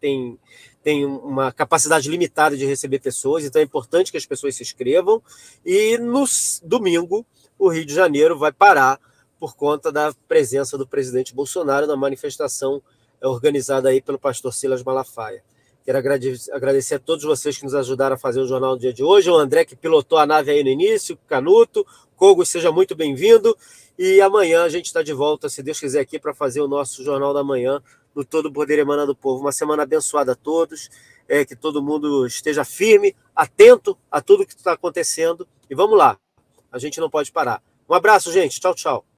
uma capacidade limitada de receber pessoas, então é importante que as pessoas se inscrevam. E no domingo, o Rio de Janeiro vai parar por conta da presença do presidente Bolsonaro na manifestação organizada aí pelo pastor Silas Malafaia. Quero agradecer a todos vocês que nos ajudaram a fazer o Jornal do Dia de hoje, o André que pilotou a nave aí no início, o Canuto, Cogos, seja muito bem-vindo, e amanhã a gente está de volta, se Deus quiser, aqui para fazer o nosso Jornal da Manhã, no Todo Poder Emana do Povo. Uma semana abençoada a todos, que todo mundo esteja firme, atento a tudo que está acontecendo, e vamos lá, a gente não pode parar. Um abraço, gente, tchau, tchau.